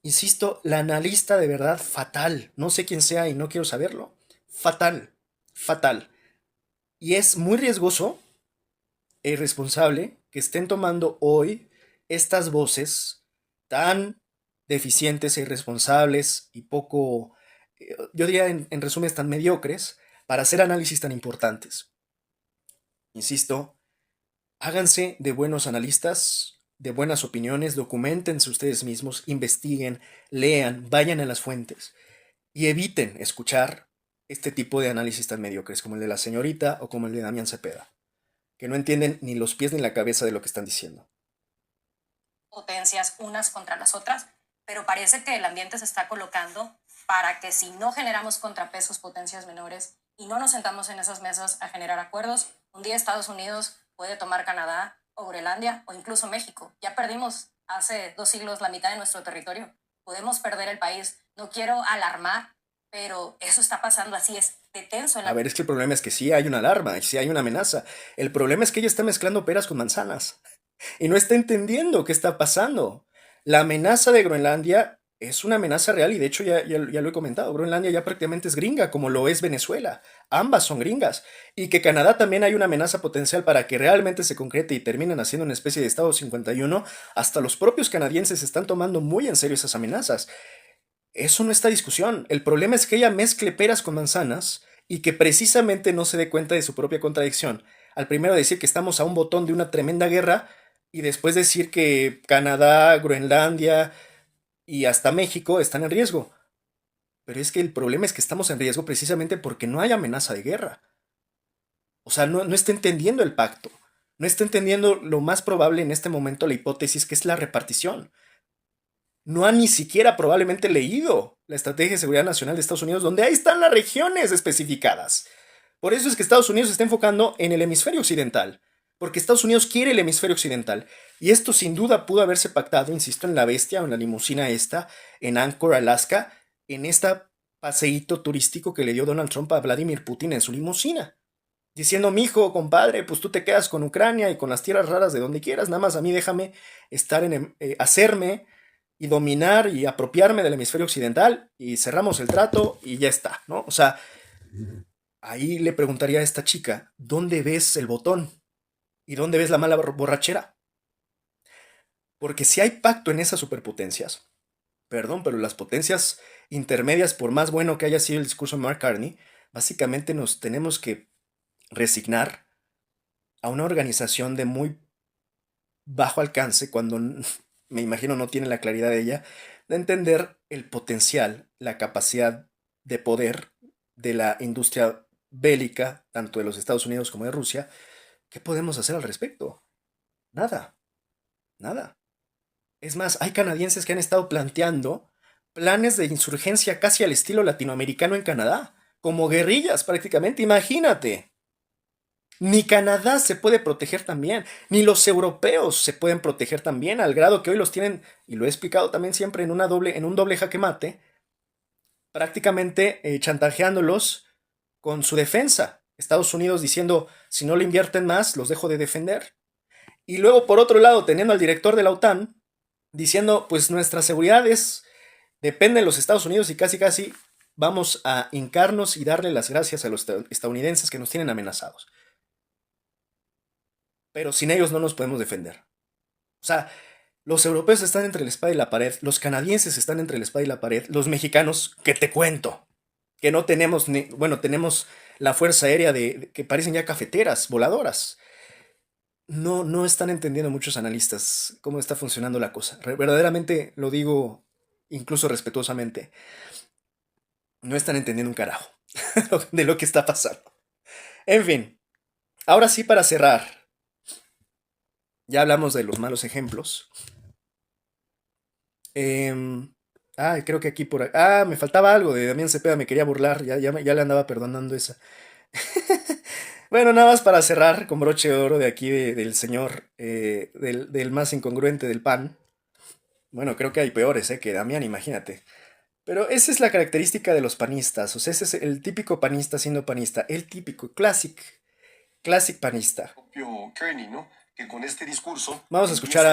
Insisto, la analista de verdad fatal. No sé quién sea y no quiero saberlo. Fatal, fatal. Y es muy riesgoso e irresponsable que estén tomando hoy estas voces tan deficientes e irresponsables y poco, yo diría en resumen, tan mediocres para hacer análisis tan importantes. Insisto, háganse de buenos analistas, de buenas opiniones, documentense ustedes mismos, investiguen, lean, vayan a las fuentes y eviten escuchar este tipo de análisis tan mediocres como el de la señorita o como el de Damián Cepeda. que no entienden ni los pies ni la cabeza de lo que están diciendo. Potencias unas contra las otras, pero parece que el ambiente se está colocando para que si no generamos contrapesos potencias menores y no nos sentamos en esas mesas a generar acuerdos, un día Estados Unidos puede tomar Canadá o Groenlandia o incluso México. Ya perdimos hace 2 siglos la mitad de nuestro territorio. Podemos perder el país. No quiero alarmar, pero eso está pasando, así es de tenso. A ver, es que el problema es que sí hay una alarma, sí hay una amenaza. El problema es que ella está mezclando peras con manzanas y no está entendiendo qué está pasando. La amenaza de Groenlandia es una amenaza real y de hecho ya lo he comentado. Groenlandia ya prácticamente es gringa, como lo es Venezuela. Ambas son gringas. Y que Canadá también hay una amenaza potencial para que realmente se concrete y terminen haciendo una especie de Estado 51. Hasta los propios canadienses están tomando muy en serio esas amenazas. Eso no está discusión. El problema es que ella mezcle peras con manzanas y que precisamente no se dé cuenta de su propia contradicción. Al primero decir que estamos a un botón de una tremenda guerra y después decir que Canadá, Groenlandia y hasta México están en riesgo. Pero es que el problema es que estamos en riesgo precisamente porque no hay amenaza de guerra. O sea, no está entendiendo el pacto. No está entendiendo lo más probable en este momento, la hipótesis que es la repartición. No ha ni siquiera probablemente leído la Estrategia de Seguridad Nacional de Estados Unidos, donde ahí están las regiones especificadas. Por eso es que Estados Unidos se está enfocando en el hemisferio occidental, porque Estados Unidos quiere el hemisferio occidental. Y esto sin duda pudo haberse pactado, insisto, en la bestia o en la limusina esta, en Anchor, Alaska, en este paseíto turístico que le dio Donald Trump a Vladimir Putin en su limusina. Diciendo, mijo, compadre, pues tú te quedas con Ucrania y con las tierras raras de donde quieras, nada más a mí déjame estar hacerme y dominar y apropiarme del hemisferio occidental y cerramos el trato y ya está, ¿no? O sea, ahí le preguntaría a esta chica, ¿dónde ves el botón? ¿Y dónde ves la mala borrachera? Porque si hay pacto en esas superpotencias, perdón, pero las potencias intermedias, por más bueno que haya sido el discurso de Mark Carney, básicamente nos tenemos que resignar a una organización de muy bajo alcance cuando me imagino no tiene la claridad de ella, de entender el potencial, la capacidad de poder de la industria bélica, tanto de los Estados Unidos como de Rusia. ¿Qué podemos hacer al respecto? Nada, nada. Es más, hay canadienses que han estado planteando planes de insurgencia casi al estilo latinoamericano en Canadá, como guerrillas prácticamente, imagínate. Ni Canadá se puede proteger también, ni los europeos se pueden proteger también, al grado que hoy los tienen, y lo he explicado también siempre en un doble jaque mate, prácticamente chantajeándolos con su defensa. Estados Unidos diciendo, si no le invierten más, los dejo de defender. Y luego, por otro lado, teniendo al director de la OTAN diciendo, pues nuestra seguridad depende de los Estados Unidos y casi casi vamos a hincarnos y darle las gracias a los estadounidenses que nos tienen amenazados. Pero sin ellos no nos podemos defender. O sea, los europeos están entre la espada y la pared, los canadienses están entre la espada y la pared, los mexicanos, que te cuento, que no tenemos, tenemos la fuerza aérea que parecen ya cafeteras, voladoras. No están entendiendo muchos analistas cómo está funcionando la cosa. Verdaderamente lo digo incluso respetuosamente. No están entendiendo un carajo de lo que está pasando. En fin, ahora sí para cerrar. Ya hablamos de los malos ejemplos. Creo que aquí por... me faltaba algo de Damián Cepeda, me quería burlar, ya le andaba perdonando esa. Bueno, nada más para cerrar con broche de oro de aquí del señor, del más incongruente del PAN. Bueno, creo que hay peores, que Damián, imagínate. Pero esa es la característica de los panistas, o sea, ese es el típico panista siendo panista, el típico, classic panista. Propio Kearney, ¿no? Que con este discurso vamos a escuchar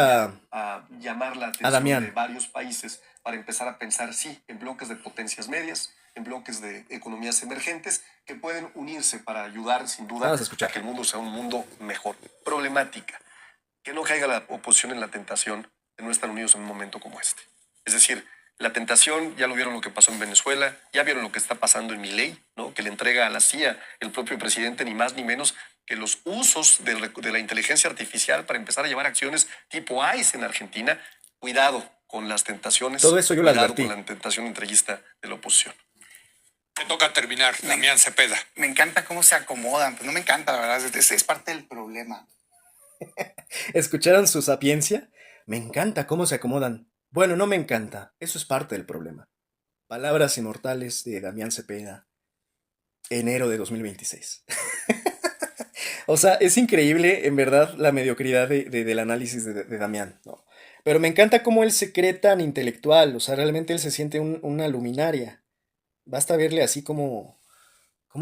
a llamar la atención Damián de varios países para empezar a pensar, sí, en bloques de potencias medias, en bloques de economías emergentes que pueden unirse para ayudar, sin duda, a que el mundo sea un mundo mejor. Problemática, que no caiga la oposición en la tentación de no estar unidos en un momento como este. Es decir, la tentación, ya lo vieron lo que pasó en Venezuela, ya vieron lo que está pasando en Milei, ¿no? Que le entrega a la CIA el propio presidente, ni más ni menos que los usos de la inteligencia artificial para empezar a llevar acciones tipo ICE en Argentina. Cuidado con las tentaciones. Todo eso yo lo advertí. Cuidado con la tentación entreguista de la oposición. Te toca terminar, Damián Cepeda. Me encanta cómo se acomodan. Pues no me encanta, la verdad. Es parte del problema. ¿Escucharon su sapiencia? Me encanta cómo se acomodan. Bueno, no me encanta. Eso es parte del problema. Palabras inmortales de Damián Cepeda, enero de 2026. O sea, es increíble, en verdad, la mediocridad del análisis de Damián, ¿no? Pero me encanta cómo él se cree tan intelectual. O sea, realmente él se siente una luminaria. Basta verle así cómo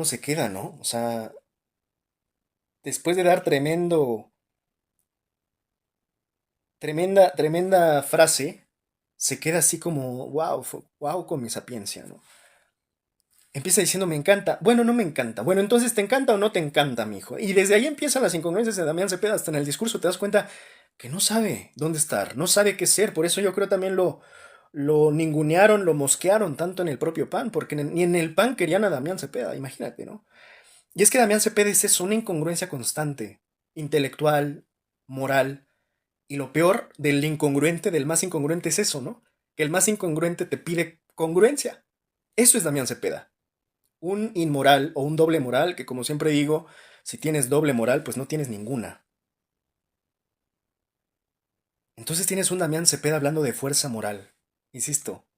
se queda, ¿no? O sea, después de dar tremenda frase, se queda así como, wow, wow con mi sapiencia, ¿no? Empieza diciendo, me encanta. Bueno, no me encanta. Bueno, entonces, ¿te encanta o no te encanta, mijo? Y desde ahí empiezan las incongruencias de Damián Cepeda. Hasta en el discurso te das cuenta que no sabe dónde estar, no sabe qué ser. Por eso yo creo también lo ningunearon, lo mosquearon tanto en el propio PAN, porque ni en el PAN querían a Damián Cepeda, imagínate, ¿no? Y es que Damián Cepeda es eso, una incongruencia constante, intelectual, moral. Y lo peor del incongruente, del más incongruente es eso, ¿no? Que el más incongruente te pide congruencia. Eso es Damián Cepeda. Un inmoral o un doble moral que, como siempre digo, si tienes doble moral, pues no tienes ninguna. Entonces tienes un Damián Cepeda hablando de fuerza moral. Insisto,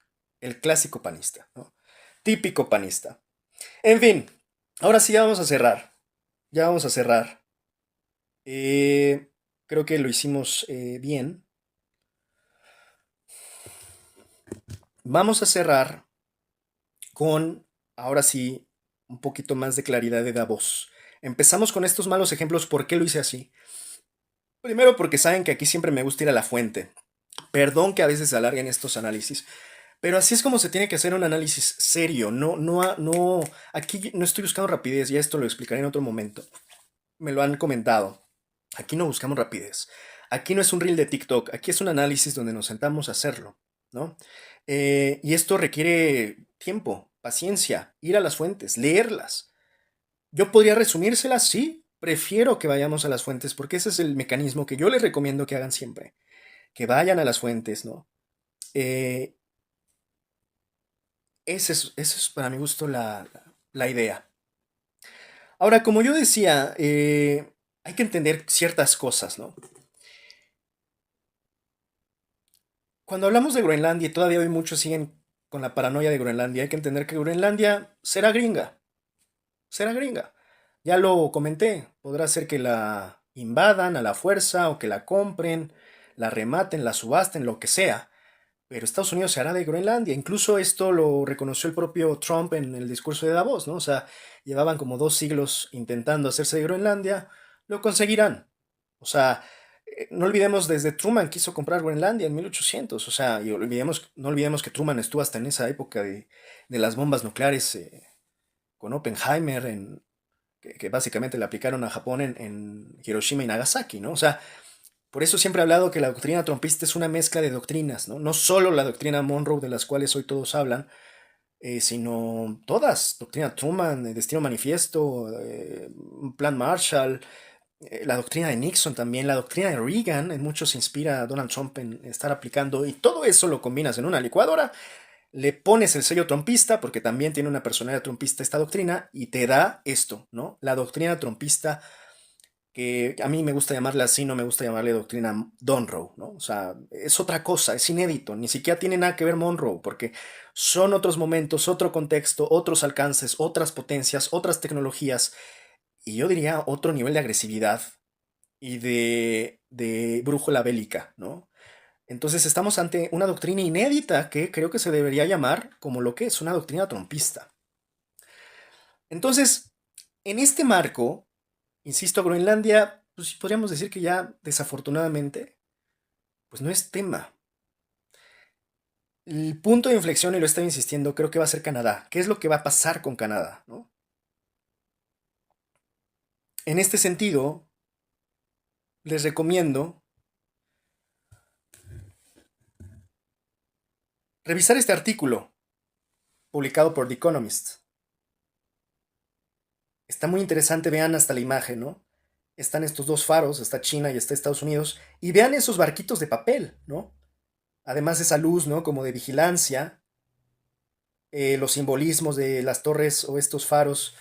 el clásico panista, ¿no? Típico panista. En fin, ahora sí ya vamos a cerrar. Ya vamos a cerrar. Creo que lo hicimos bien. Vamos a cerrar con, ahora sí, un poquito más de claridad de Davos. Empezamos con estos malos ejemplos. ¿Por qué lo hice así? Primero porque saben que aquí siempre me gusta ir a la fuente. Perdón que a veces se alarguen estos análisis, pero así es como se tiene que hacer un análisis serio. No, aquí no estoy buscando rapidez, ya esto lo explicaré en otro momento. Me lo han comentado. Aquí no buscamos rapidez. Aquí no es un reel de TikTok, aquí es un análisis donde nos sentamos a hacerlo, ¿no? Y esto requiere tiempo, paciencia, ir a las fuentes, leerlas. Yo podría resumírselas, sí, prefiero que vayamos a las fuentes porque ese es el mecanismo que yo les recomiendo que hagan siempre, que vayan a las fuentes, ¿no? Eh, esa es para mi gusto la idea. Ahora, como yo decía, hay que entender ciertas cosas, ¿no? Cuando hablamos de Groenlandia, y todavía hoy muchos siguen con la paranoia de Groenlandia, hay que entender que Groenlandia será gringa. Será gringa. Ya lo comenté, podrá ser que la invadan a la fuerza o que la compren, la rematen, la subasten, lo que sea. Pero Estados Unidos se hará de Groenlandia. Incluso esto lo reconoció el propio Trump en el discurso de Davos, ¿no? O sea, llevaban como 2 siglos intentando hacerse de Groenlandia, lo conseguirán. O sea, no olvidemos, desde Truman quiso comprar Groenlandia en 1800. O sea, y no olvidemos que Truman estuvo hasta en esa época de las bombas nucleares con Oppenheimer, que básicamente le aplicaron a Japón en Hiroshima y Nagasaki, ¿no? O sea, por eso siempre he hablado que la doctrina trumpista es una mezcla de doctrinas, ¿no? No solo la doctrina Monroe, de las cuales hoy todos hablan, sino todas. Doctrina Truman, Destino Manifiesto, Plan Marshall, la doctrina de Nixon también, la doctrina de Reagan, en muchos se inspira a Donald Trump en estar aplicando, y todo eso lo combinas en una licuadora, le pones el sello trumpista, porque también tiene una personalidad trumpista esta doctrina, y te da esto, ¿no? La doctrina trumpista, que a mí me gusta llamarla así, no me gusta llamarle doctrina Monroe, ¿no? O sea, es otra cosa, es inédito, ni siquiera tiene nada que ver Monroe, porque son otros momentos, otro contexto, otros alcances, otras potencias, otras tecnologías, y yo diría otro nivel de agresividad y de brújula bélica, ¿no? Entonces estamos ante una doctrina inédita que creo que se debería llamar como lo que es una doctrina trumpista. Entonces, en este marco, insisto, Groenlandia, pues sí podríamos decir que ya desafortunadamente, pues no es tema. El punto de inflexión, y lo estaba insistiendo, creo que va a ser Canadá. ¿Qué es lo que va a pasar con Canadá, no? En este sentido, les recomiendo revisar este artículo publicado por The Economist. Está muy interesante, vean hasta la imagen, ¿no? Están estos dos faros, está China y está Estados Unidos, y vean esos barquitos de papel, ¿no? Además esa luz, ¿no? Como de vigilancia. los simbolismos de las torres o estos faros,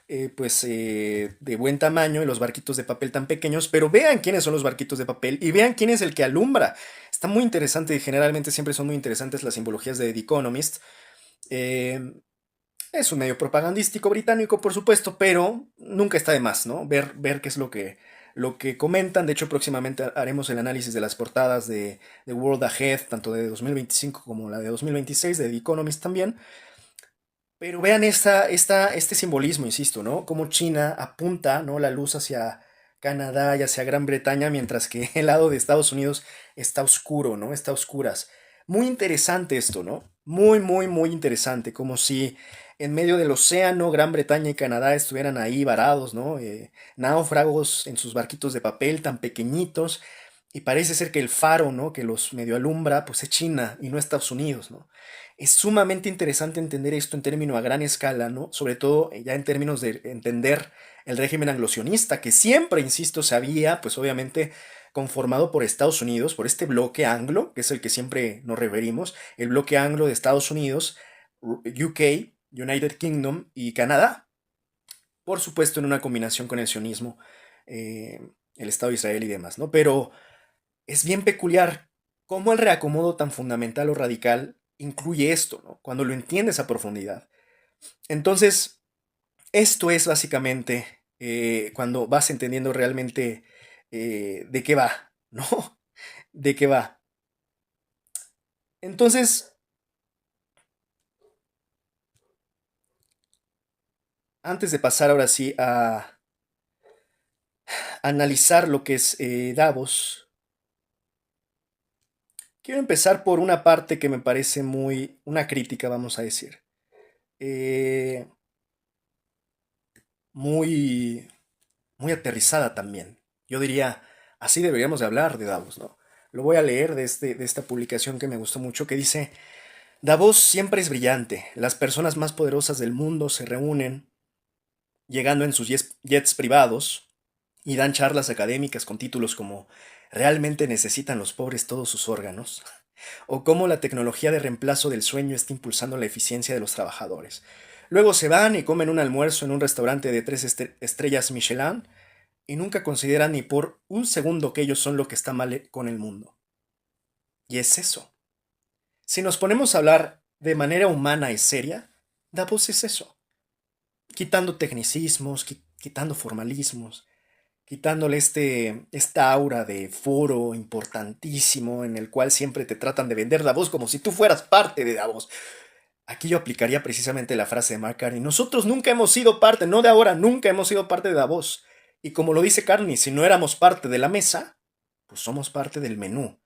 de buen tamaño y los barquitos de papel tan pequeños, pero vean quiénes son los barquitos de papel y vean quién es el que alumbra. Está muy interesante, generalmente siempre son muy interesantes las simbologías de The Economist. Eh, es un medio propagandístico británico, por supuesto, pero nunca está de más, ¿no? Ver qué es lo que comentan. De hecho, próximamente haremos el análisis de las portadas de World Ahead, tanto de 2025 como la de 2026, de The Economist también. Pero vean este simbolismo, insisto, ¿no? Cómo China apunta, ¿no?, la luz hacia Canadá y hacia Gran Bretaña, mientras que el lado de Estados Unidos está oscuro, ¿no? Está a oscuras. Muy interesante esto, ¿no? Muy, muy, muy interesante. Como si en medio del océano Gran Bretaña y Canadá estuvieran ahí varados, ¿no? Náufragos en sus barquitos de papel tan pequeñitos. Y parece ser que el faro, ¿no?, que los medio alumbra, pues es China y no Estados Unidos, ¿no? Es sumamente interesante entender esto en términos a gran escala, ¿no? Sobre todo ya en términos de entender el régimen anglosionista, que siempre, insisto, se había, pues obviamente, conformado por Estados Unidos, por este bloque anglo, que es el que siempre nos referimos, el bloque anglo de Estados Unidos, UK, United Kingdom y Canadá. Por supuesto, en una combinación con el sionismo, el Estado de Israel y demás, ¿no? Pero es bien peculiar cómo el reacomodo tan fundamental o radical incluye esto, ¿no?, cuando lo entiendes a profundidad. Entonces, esto es básicamente cuando vas entendiendo realmente de qué va, ¿no? De qué va. Entonces, antes de pasar ahora sí a analizar lo que es Davos, quiero empezar por una parte que me parece una crítica, vamos a decir. Muy, muy aterrizada también. Yo diría, así deberíamos de hablar de Davos, ¿no? Lo voy a leer de esta publicación que me gustó mucho, que dice: Davos siempre es brillante. Las personas más poderosas del mundo se reúnen, llegando en sus jets privados, y dan charlas académicas con títulos como ¿realmente necesitan los pobres todos sus órganos? O cómo la tecnología de reemplazo del sueño está impulsando la eficiencia de los trabajadores. Luego se van y comen un almuerzo en un restaurante de 3 estrellas Michelin y nunca consideran ni por un segundo que ellos son lo que está mal con el mundo. Y es eso. Si nos ponemos a hablar de manera humana y seria, Davos es eso. Quitando tecnicismos, quitando formalismos, quitándole esta aura de foro importantísimo en el cual siempre te tratan de vender Davos como si tú fueras parte de Davos. Aquí yo aplicaría precisamente la frase de Mark Carney: nosotros nunca hemos sido parte, no de ahora, nunca hemos sido parte de Davos. Y como lo dice Carney, si no éramos parte de la mesa, pues somos parte del menú.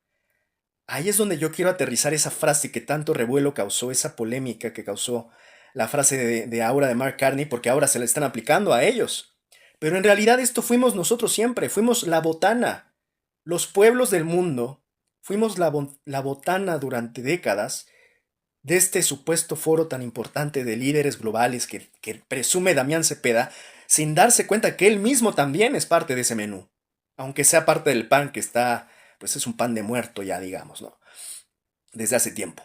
Ahí es donde yo quiero aterrizar esa frase que tanto revuelo causó, esa polémica que causó la frase de aura de Mark Carney, porque ahora se la están aplicando a ellos. Pero en realidad esto fuimos nosotros siempre, fuimos la botana. Los pueblos del mundo fuimos la botana durante décadas de este supuesto foro tan importante de líderes globales que presume Damián Cepeda, sin darse cuenta que él mismo también es parte de ese menú, aunque sea parte del pan que está, pues es un pan de muerto ya, digamos, ¿no? Desde hace tiempo.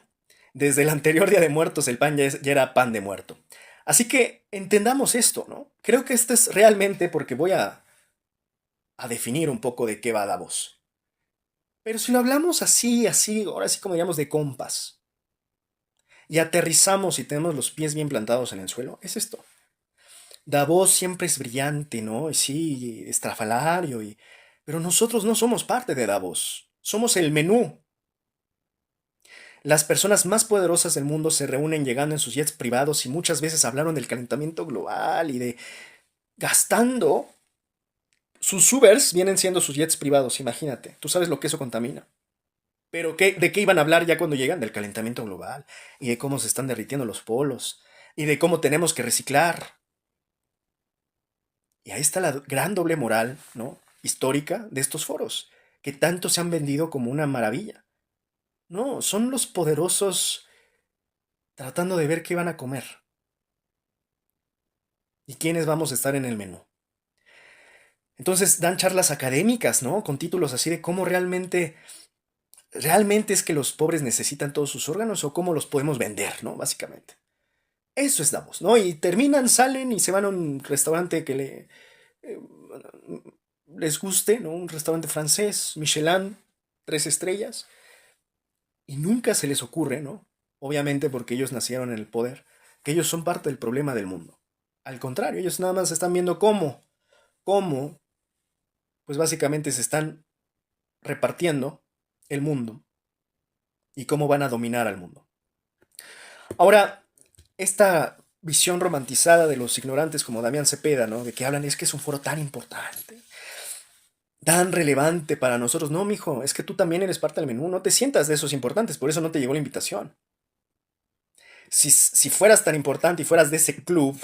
Desde el anterior Día de Muertos el pan ya era pan de muerto. Así que entendamos esto, ¿no? Creo que esto es realmente, porque voy a definir un poco de qué va Davos. Pero si lo hablamos así, ahora sí como diríamos de compas, y aterrizamos y tenemos los pies bien plantados en el suelo, es esto. Davos siempre es brillante, ¿no? Y sí, estrafalario, pero nosotros no somos parte de Davos. Somos el menú. Las personas más poderosas del mundo se reúnen llegando en sus jets privados y muchas veces hablaron del calentamiento global y de gastando. Sus Ubers vienen siendo sus jets privados, imagínate. Tú sabes lo que eso contamina. Pero ¿de qué iban a hablar ya cuando llegan? Del calentamiento global y de cómo se están derritiendo los polos y de cómo tenemos que reciclar. Y ahí está la gran doble moral, ¿no?, histórica de estos foros, que tanto se han vendido como una maravilla. No, son los poderosos tratando de ver qué van a comer y quiénes vamos a estar en el menú. Entonces dan charlas académicas, ¿no?, con títulos así de cómo realmente es que los pobres necesitan todos sus órganos o cómo los podemos vender, ¿no?, básicamente. Eso es Davos, ¿no? Y terminan, salen y se van a un restaurante que eh, les guste, ¿no? Un restaurante francés, Michelin, 3 estrellas, y nunca se les ocurre, ¿no? Obviamente porque ellos nacieron en el poder, que ellos son parte del problema del mundo. Al contrario, ellos nada más están viendo cómo, pues básicamente se están repartiendo el mundo y cómo van a dominar al mundo. Ahora, esta visión romantizada de los ignorantes como Damián Cepeda, ¿no? De que hablan, es que es un foro tan importante, tan relevante para nosotros. No, mijo, es que tú también eres parte del menú, no te sientas de esos importantes, por eso no te llegó la invitación. Si fueras tan importante y fueras de ese club,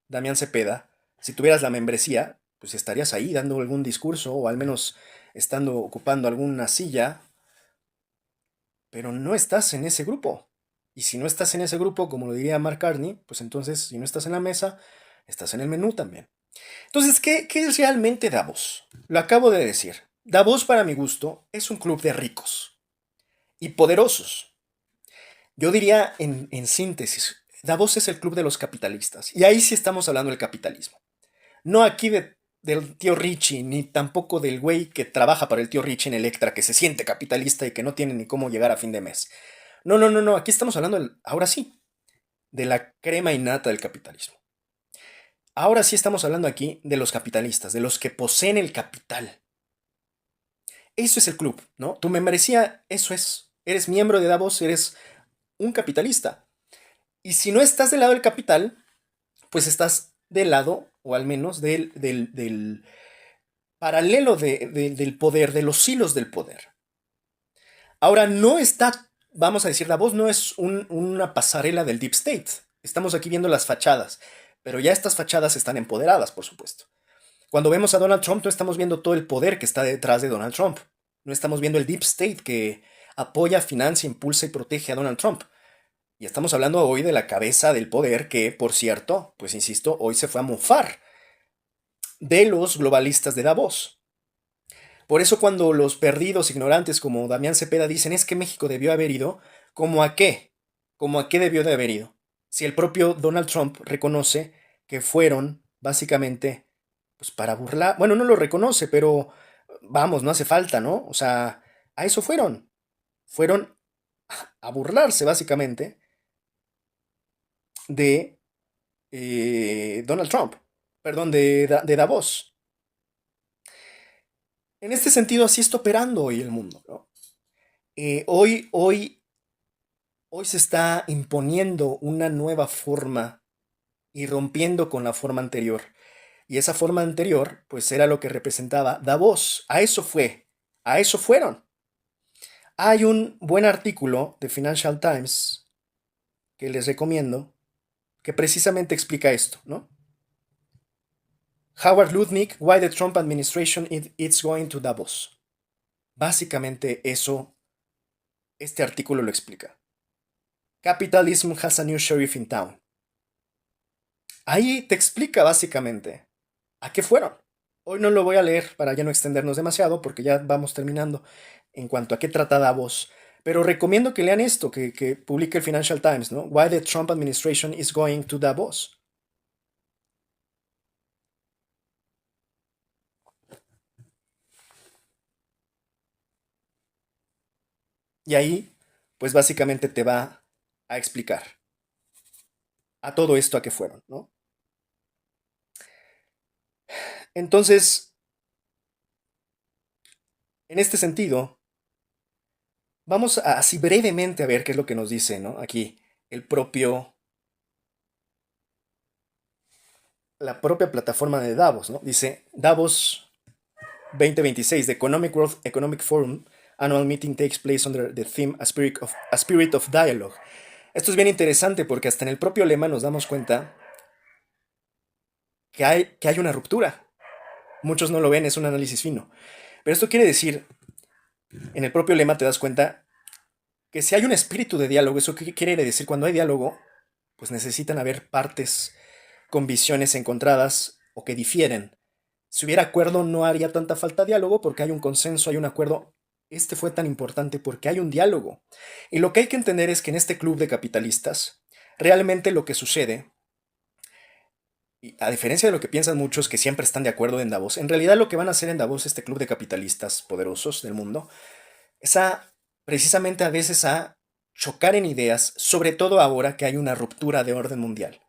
Damián Cepeda, si tuvieras la membresía, pues estarías ahí dando algún discurso o al menos estando ocupando alguna silla, pero no estás en ese grupo. Y si no estás en ese grupo, como lo diría Mark Carney, pues entonces si no estás en la mesa, estás en el menú también. Entonces, ¿qué es realmente Davos? Lo acabo de decir. Davos, para mi gusto, es un club de ricos y poderosos. Yo diría, en síntesis, Davos es el club de los capitalistas. Y ahí sí estamos hablando del capitalismo. No aquí del tío Richie, ni tampoco del güey que trabaja para el tío Richie en Electra, que se siente capitalista y que no tiene ni cómo llegar a fin de mes. No, no, no, no. Aquí estamos hablando, ahora sí, de la crema innata del capitalismo. Ahora sí estamos hablando aquí de los capitalistas, de los que poseen el capital. Eso es el club, ¿no? Tu membresía, eso es. Eres miembro de Davos, eres un capitalista. Y si no estás del lado del capital, pues estás del lado, o al menos del paralelo del poder, de los hilos del poder. Ahora, no está, vamos a decir, Davos no es una pasarela del Deep State. Estamos aquí viendo las fachadas, pero ya estas fachadas están empoderadas, por supuesto. Cuando vemos a Donald Trump, no estamos viendo todo el poder que está detrás de Donald Trump. No estamos viendo el Deep State que apoya, financia, impulsa y protege a Donald Trump. Y estamos hablando hoy de la cabeza del poder que, por cierto, pues insisto, hoy se fue a mofar de los globalistas de Davos. Por eso cuando los perdidos ignorantes como Damián Cepeda dicen es que México debió haber ido, ¿cómo a qué? ¿Cómo a qué debió de haber ido? Si el propio Donald Trump reconoce que fueron básicamente pues para burlar, bueno, no lo reconoce, pero vamos, no hace falta, ¿no? O sea, a eso fueron. Fueron a burlarse básicamente de Donald Trump, perdón, de Davos. En este sentido, así está operando hoy el mundo, ¿no? Hoy se está imponiendo una nueva forma y rompiendo con la forma anterior. Y esa forma anterior, pues era lo que representaba Davos. A eso fue, a eso fueron. Hay un buen artículo de Financial Times que les recomiendo que precisamente explica esto, ¿no? Howard Lutnick, Why the Trump Administration is Going to Davos. Básicamente eso, este artículo lo explica. Capitalism has a new sheriff in town. Ahí te explica básicamente a qué fueron. Hoy no lo voy a leer para ya no extendernos demasiado porque ya vamos terminando en cuanto a qué trata Davos. Pero recomiendo que lean esto que publica el Financial Times, ¿no? Why the Trump Administration is Going to Davos. Y ahí, pues básicamente te va a explicar a todo esto a qué fueron, ¿no? Entonces, en este sentido, vamos a, así brevemente a ver qué es lo que nos dice, ¿no? Aquí la propia plataforma de Davos, ¿no? Dice Davos 2026, The Economic World Economic Forum Annual Meeting takes place under the theme A Spirit of Dialogue. Esto es bien interesante porque hasta en el propio lema nos damos cuenta que hay una ruptura. Muchos no lo ven, es un análisis fino. Pero esto quiere decir, en el propio lema te das cuenta que si hay un espíritu de diálogo, ¿eso qué quiere decir? Cuando hay diálogo, pues necesitan haber partes con visiones encontradas o que difieren. Si hubiera acuerdo no haría tanta falta diálogo porque hay un consenso, hay un acuerdo. Este fue tan importante porque hay un diálogo. Y lo que hay que entender es que en este club de capitalistas realmente lo que sucede, y a diferencia de lo que piensan muchos que siempre están de acuerdo en Davos, en realidad lo que van a hacer en Davos, este club de capitalistas poderosos del mundo, es precisamente a veces a chocar en ideas, sobre todo ahora que hay una ruptura de orden mundial.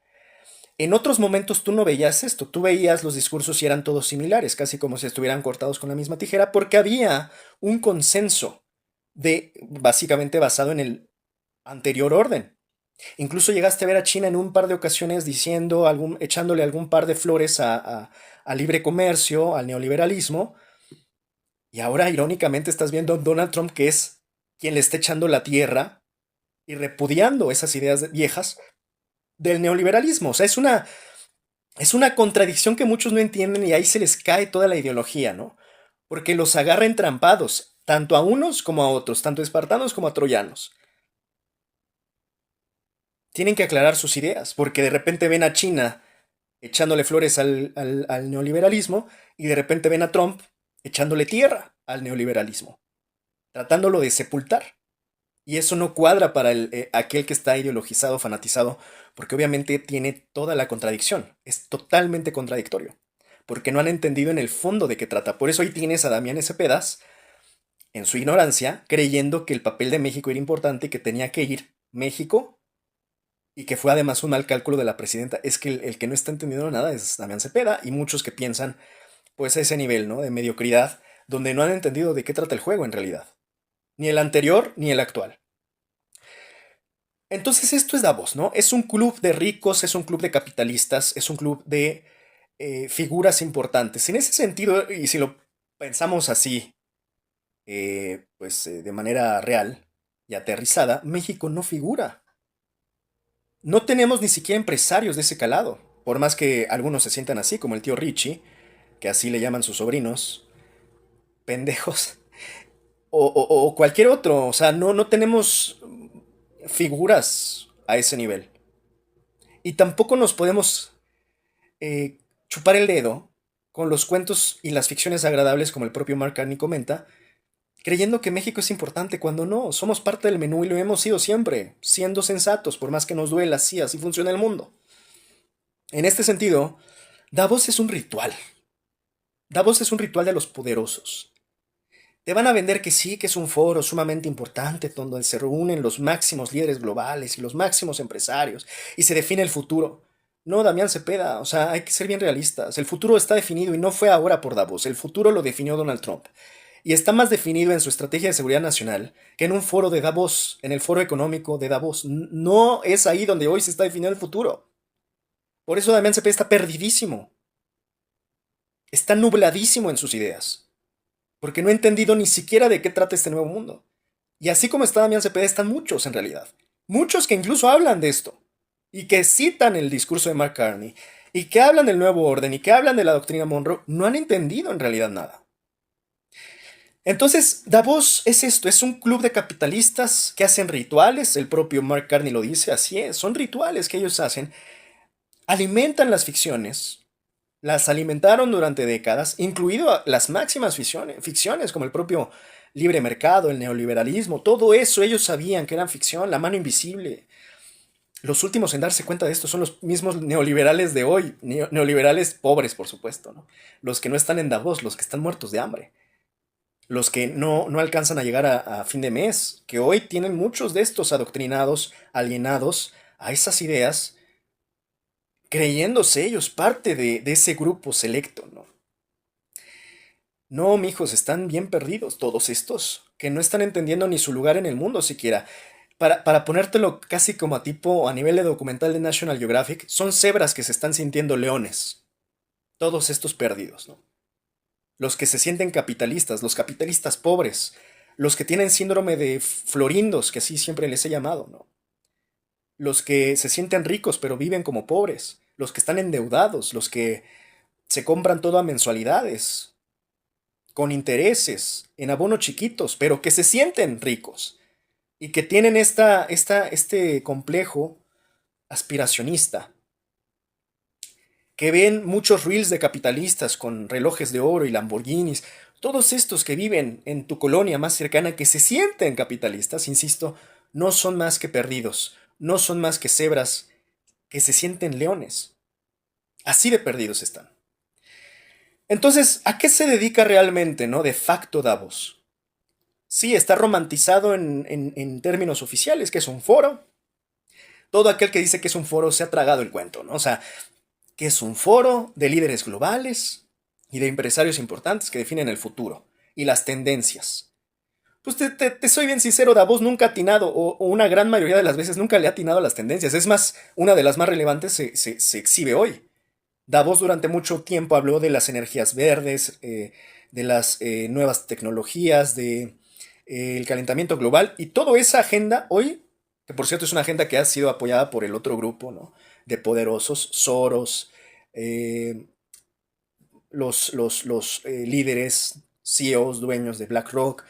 En otros momentos tú no veías esto, tú veías los discursos y eran todos similares, casi como si estuvieran cortados con la misma tijera, porque había un consenso básicamente basado en el anterior orden. Incluso llegaste a ver a China en un par de ocasiones diciendo, echándole algún par de flores a libre comercio, al neoliberalismo, y ahora irónicamente estás viendo a Donald Trump, que es quien le está echando la tierra y repudiando esas ideas viejas del neoliberalismo. O sea, es una contradicción que muchos no entienden y ahí se les cae toda la ideología, ¿no? Porque los agarra entrampados, tanto a unos como a otros, tanto a espartanos como a troyanos. Tienen que aclarar sus ideas, porque de repente ven a China echándole flores al neoliberalismo y de repente ven a Trump echándole tierra al neoliberalismo, tratándolo de sepultar. Y eso no cuadra para aquel que está ideologizado, fanatizado, porque obviamente tiene toda la contradicción. Es totalmente contradictorio, porque no han entendido en el fondo de qué trata. Por eso ahí tienes a Damián Cepedas, en su ignorancia, creyendo que el papel de México era importante y que tenía que ir México, y que fue además un mal cálculo de la presidenta. Es que el que no está entendiendo nada es Damián Cepeda, y muchos que piensan, pues a ese nivel, ¿no? De mediocridad, donde no han entendido de qué trata el juego en realidad. Ni el anterior, ni el actual. Entonces esto es Davos, ¿no? Es un club de ricos, es un club de capitalistas, es un club de figuras importantes. En ese sentido, y si lo pensamos así, de manera real y aterrizada, México no figura. No tenemos ni siquiera empresarios de ese calado, por más que algunos se sientan así, como el tío Richie, que así le llaman sus sobrinos, pendejos, o cualquier otro. O sea, no tenemos figuras a ese nivel. Y tampoco nos podemos chupar el dedo con los cuentos y las ficciones agradables, como el propio Mark Carney comenta, creyendo que México es importante cuando no, somos parte del menú y lo hemos sido siempre, siendo sensatos, por más que nos duela, sí, así funciona el mundo. En este sentido, Davos es un ritual. Davos es un ritual de los poderosos. Te van a vender que sí, que es un foro sumamente importante donde se reúnen los máximos líderes globales y los máximos empresarios y se define el futuro. No, Damián Cepeda, o sea, hay que ser bien realistas. El futuro está definido y no fue ahora por Davos, el futuro lo definió Donald Trump. Y está más definido en su estrategia de seguridad nacional que en un foro de Davos, en el foro económico de Davos. No es ahí donde hoy se está definiendo el futuro. Por eso Damián Cepeda está perdidísimo. Está nubladísimo en sus ideas. Porque no ha entendido ni siquiera de qué trata este nuevo mundo. Y así como está Damián Cepeda, están muchos en realidad. Muchos que incluso hablan de esto. Y que citan el discurso de Mark Carney. Y que hablan del nuevo orden. Y que hablan de la doctrina Monroe. No han entendido en realidad nada. Entonces, Davos es esto, es un club de capitalistas que hacen rituales, el propio Mark Carney lo dice, así es, son rituales que ellos hacen, alimentan las ficciones, las alimentaron durante décadas, incluido las máximas ficciones como el propio libre mercado, el neoliberalismo, todo eso ellos sabían que eran ficción, la mano invisible. Los últimos en darse cuenta de esto son los mismos neoliberales de hoy, neoliberales pobres, por supuesto, ¿no? Los que no están en Davos, los que están muertos de hambre. Los que no alcanzan a llegar a fin de mes, que hoy tienen muchos de estos adoctrinados, alienados a esas ideas, creyéndose ellos parte de ese grupo selecto, ¿no? No, mijos, están bien perdidos todos estos, que no están entendiendo ni su lugar en el mundo siquiera. Para ponértelo casi como a nivel de documental de National Geographic, son cebras que se están sintiendo leones. Todos estos perdidos, ¿no? Los que se sienten capitalistas, los capitalistas pobres, los que tienen síndrome de florindos, que así siempre les he llamado, ¿no? Los que se sienten ricos pero viven como pobres, los que están endeudados, los que se compran todo a mensualidades, con intereses, en abonos chiquitos, pero que se sienten ricos y que tienen este complejo aspiracionista, que ven muchos reels de capitalistas con relojes de oro y Lamborghinis, todos estos que viven en tu colonia más cercana, que se sienten capitalistas, insisto, no son más que perdidos, no son más que cebras que se sienten leones. Así de perdidos están. Entonces, ¿a qué se dedica realmente, no? De facto Davos. Sí, está romantizado en términos oficiales, que es un foro. Todo aquel que dice que es un foro se ha tragado el cuento, ¿no? O sea, que es un foro de líderes globales y de empresarios importantes que definen el futuro y las tendencias. Pues te soy bien sincero, Davos nunca ha atinado, o una gran mayoría de las veces nunca le ha atinado a las tendencias. Es más, una de las más relevantes se exhibe hoy. Davos durante mucho tiempo habló de las energías verdes, de las nuevas tecnologías, de el calentamiento global, y toda esa agenda hoy, que por cierto es una agenda que ha sido apoyada por el otro grupo, ¿no? De poderosos, Soros, los líderes, CEOs, dueños de BlackRock,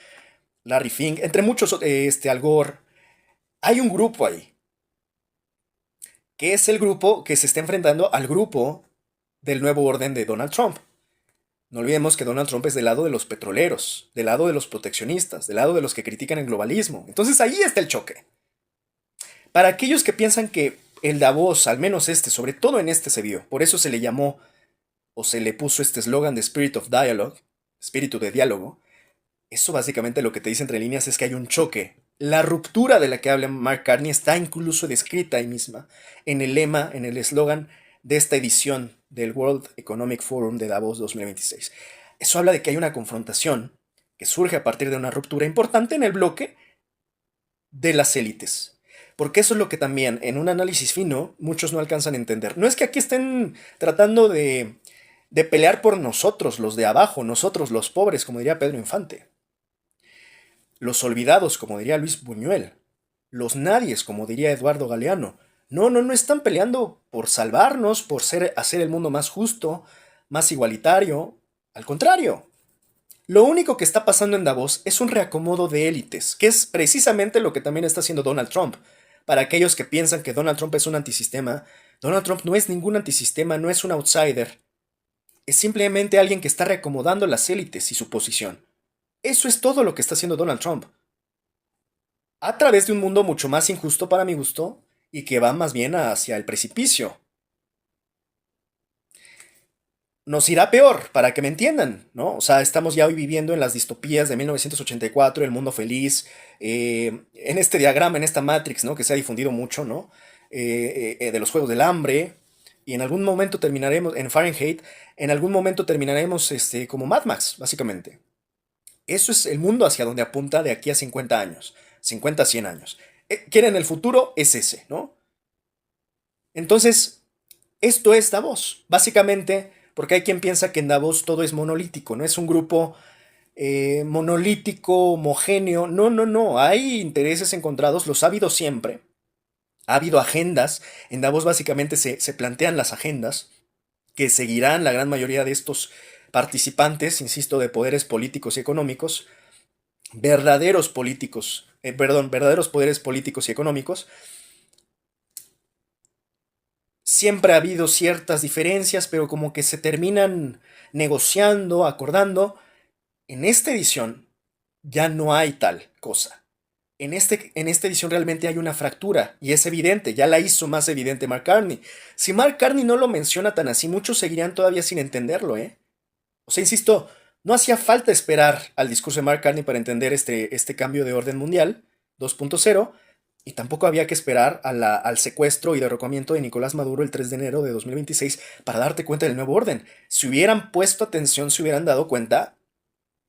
Larry Fink, entre muchos, Al Gore. Hay un grupo ahí, que es el grupo que se está enfrentando al grupo del nuevo orden de Donald Trump. No olvidemos que Donald Trump es del lado de los petroleros, del lado de los proteccionistas, del lado de los que critican el globalismo. Entonces ahí está el choque. Para aquellos que piensan que el Davos, al menos sobre todo en se vio, por eso se le llamó o se le puso este eslogan de Spirit of Dialogue, espíritu de diálogo, eso básicamente lo que te dice entre líneas es que hay un choque. La ruptura de la que habla Mark Carney está incluso descrita ahí misma en el lema, en el eslogan de esta edición del World Economic Forum de Davos 2026. Eso habla de que hay una confrontación que surge a partir de una ruptura importante en el bloque de las élites. Porque eso es lo que también, en un análisis fino, muchos no alcanzan a entender. No es que aquí estén tratando de pelear por nosotros, los de abajo, nosotros los pobres, como diría Pedro Infante. Los olvidados, como diría Luis Buñuel. Los nadies, como diría Eduardo Galeano. No están peleando por salvarnos, por hacer el mundo más justo, más igualitario. Al contrario. Lo único que está pasando en Davos es un reacomodo de élites, que es precisamente lo que también está haciendo Donald Trump. Para aquellos que piensan que Donald Trump es un antisistema, Donald Trump no es ningún antisistema, no es un outsider. Es simplemente alguien que está reacomodando las élites y su posición. Eso es todo lo que está haciendo Donald Trump. A través de un mundo mucho más injusto para mi gusto y que va más bien hacia el precipicio. Nos irá peor, para que me entiendan, ¿no? O sea, estamos ya hoy viviendo en las distopías de 1984, el mundo feliz, en este diagrama, en esta Matrix, ¿no? Que se ha difundido mucho, ¿no? De los Juegos del Hambre, y en algún momento terminaremos, en Fahrenheit, en algún momento terminaremos como Mad Max, básicamente. Eso es el mundo hacia donde apunta de aquí a 50 años, 50 a 100 años. ¿Quieren el futuro? Es ese, ¿no? Entonces, esto es Davos, básicamente, porque hay quien piensa que en Davos todo es monolítico, no es un grupo monolítico, homogéneo. No, hay intereses encontrados, los ha habido siempre. Ha habido agendas, en Davos básicamente se plantean las agendas que seguirán la gran mayoría de estos participantes, insisto, de poderes políticos y económicos, verdaderos poderes políticos y económicos. Siempre ha habido ciertas diferencias, pero como que se terminan negociando, acordando. En esta edición ya no hay tal cosa. En esta edición realmente hay una fractura, y es evidente, ya la hizo más evidente Mark Carney. Si Mark Carney no lo menciona tan así, muchos seguirían todavía sin entenderlo, ¿eh? O sea, insisto, no hacía falta esperar al discurso de Mark Carney para entender este cambio de orden mundial 2.0, y tampoco había que esperar al secuestro y derrocamiento de Nicolás Maduro el 3 de enero de 2026 para darte cuenta del nuevo orden. Si hubieran puesto atención, se hubieran dado cuenta,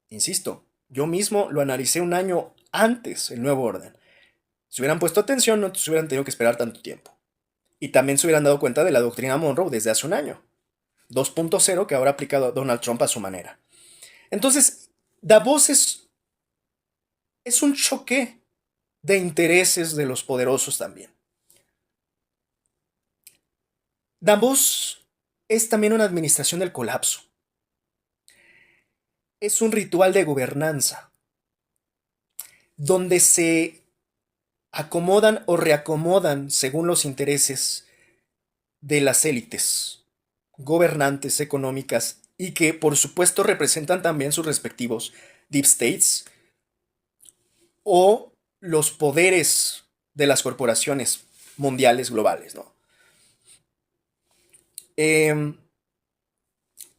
insisto, yo mismo lo analicé un año antes, el nuevo orden. Si hubieran puesto atención, no se hubieran tenido que esperar tanto tiempo. Y también se hubieran dado cuenta de la doctrina Monroe desde hace un año. 2.0 que ahora ha aplicado Donald Trump a su manera. Entonces, Davos es un choque de intereses de los poderosos también. Davos es también una administración del colapso. Es un ritual de gobernanza donde se acomodan o reacomodan según los intereses de las élites gobernantes económicas, y que por supuesto representan también sus respectivos deep states o los poderes de las corporaciones mundiales, globales, ¿no?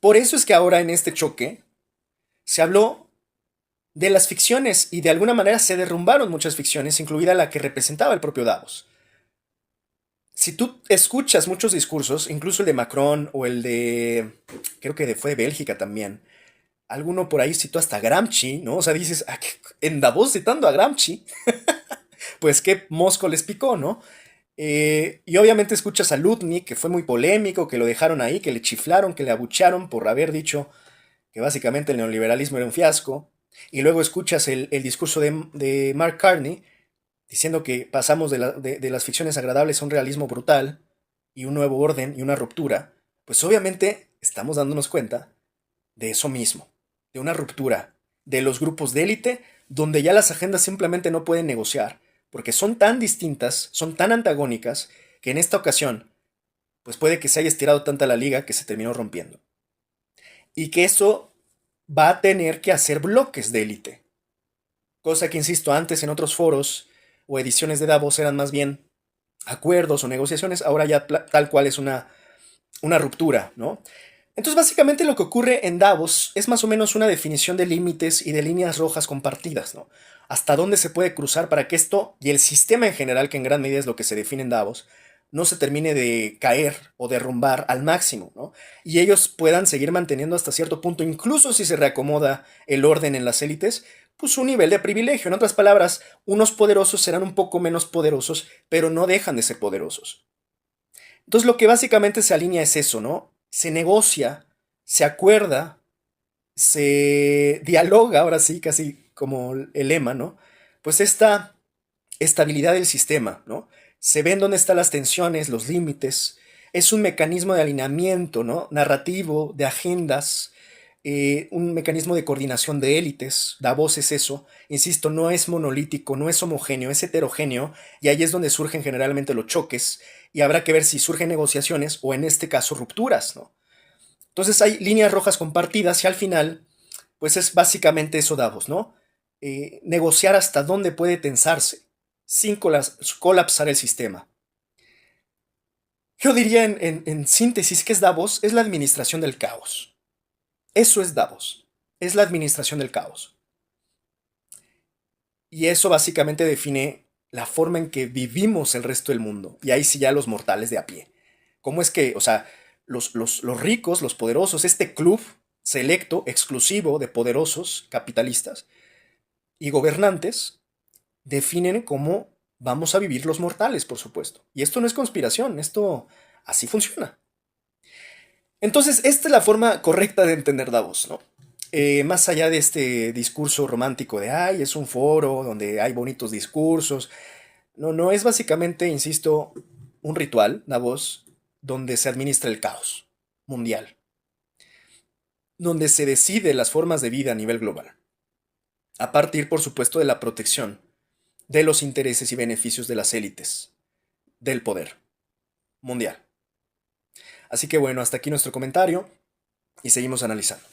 Por eso es que ahora en este choque se habló de las ficciones y de alguna manera se derrumbaron muchas ficciones, incluida la que representaba el propio Davos. Si tú escuchas muchos discursos, incluso el de Macron o el de, creo que fue de Bélgica también, alguno por ahí citó hasta Gramsci, ¿no? O sea, dices, en Davos citando a Gramsci, pues qué mosco les picó, ¿no? Y obviamente escuchas a Lutnick, que fue muy polémico, que lo dejaron ahí, que le chiflaron, que le abucharon por haber dicho que básicamente el neoliberalismo era un fiasco. Y luego escuchas el discurso de Mark Carney diciendo que pasamos de las ficciones agradables a un realismo brutal y un nuevo orden y una ruptura. Pues obviamente estamos dándonos cuenta de eso mismo, de una ruptura, de los grupos de élite, donde ya las agendas simplemente no pueden negociar, porque son tan distintas, son tan antagónicas, que en esta ocasión, pues puede que se haya estirado tanta la liga que se terminó rompiendo. Y que eso va a tener que hacer bloques de élite. Cosa que, insisto, antes en otros foros o ediciones de Davos eran más bien acuerdos o negociaciones, ahora ya tal cual es una ruptura, ¿no? Entonces, básicamente lo que ocurre en Davos es más o menos una definición de límites y de líneas rojas compartidas, ¿no? Hasta dónde se puede cruzar para que esto y el sistema en general, que en gran medida es lo que se define en Davos, no se termine de caer o derrumbar al máximo, ¿no? Y ellos puedan seguir manteniendo hasta cierto punto, incluso si se reacomoda el orden en las élites, pues un nivel de privilegio. En otras palabras, unos poderosos serán un poco menos poderosos, pero no dejan de ser poderosos. Entonces lo que básicamente se alinea es eso, ¿no? Se negocia, se acuerda, se dialoga, ahora sí, casi como el lema, ¿no? Pues esta estabilidad del sistema, ¿no? Se ven dónde están las tensiones, los límites. Es un mecanismo de alineamiento, ¿no? Narrativo, de agendas, un mecanismo de coordinación de élites. Davos es eso. Insisto, no es monolítico, no es homogéneo, es heterogéneo, y ahí es donde surgen generalmente los choques, y habrá que ver si surgen negociaciones o en este caso rupturas, ¿no? Entonces hay líneas rojas compartidas y al final, pues es básicamente eso Davos, ¿no? Negociar hasta dónde puede tensarse sin colapsar el sistema. Yo diría en síntesis que es Davos, es la administración del caos. Eso es Davos, es la administración del caos. Y eso básicamente define la forma en que vivimos el resto del mundo. Y ahí sí ya los mortales de a pie. ¿Cómo es que, o sea, los ricos, los poderosos, este club selecto, exclusivo de poderosos capitalistas y gobernantes, definen cómo vamos a vivir los mortales, por supuesto. Y esto no es conspiración, esto así funciona. Entonces, esta es la forma correcta de entender Davos, ¿no? Más allá de este discurso romántico de, ay, es un foro donde hay bonitos discursos. No, es básicamente, insisto, un ritual, Davos, donde se administra el caos mundial, donde se decide las formas de vida a nivel global, a partir, por supuesto, de la protección de los intereses y beneficios de las élites, del poder mundial. Así que bueno, hasta aquí nuestro comentario y seguimos analizando.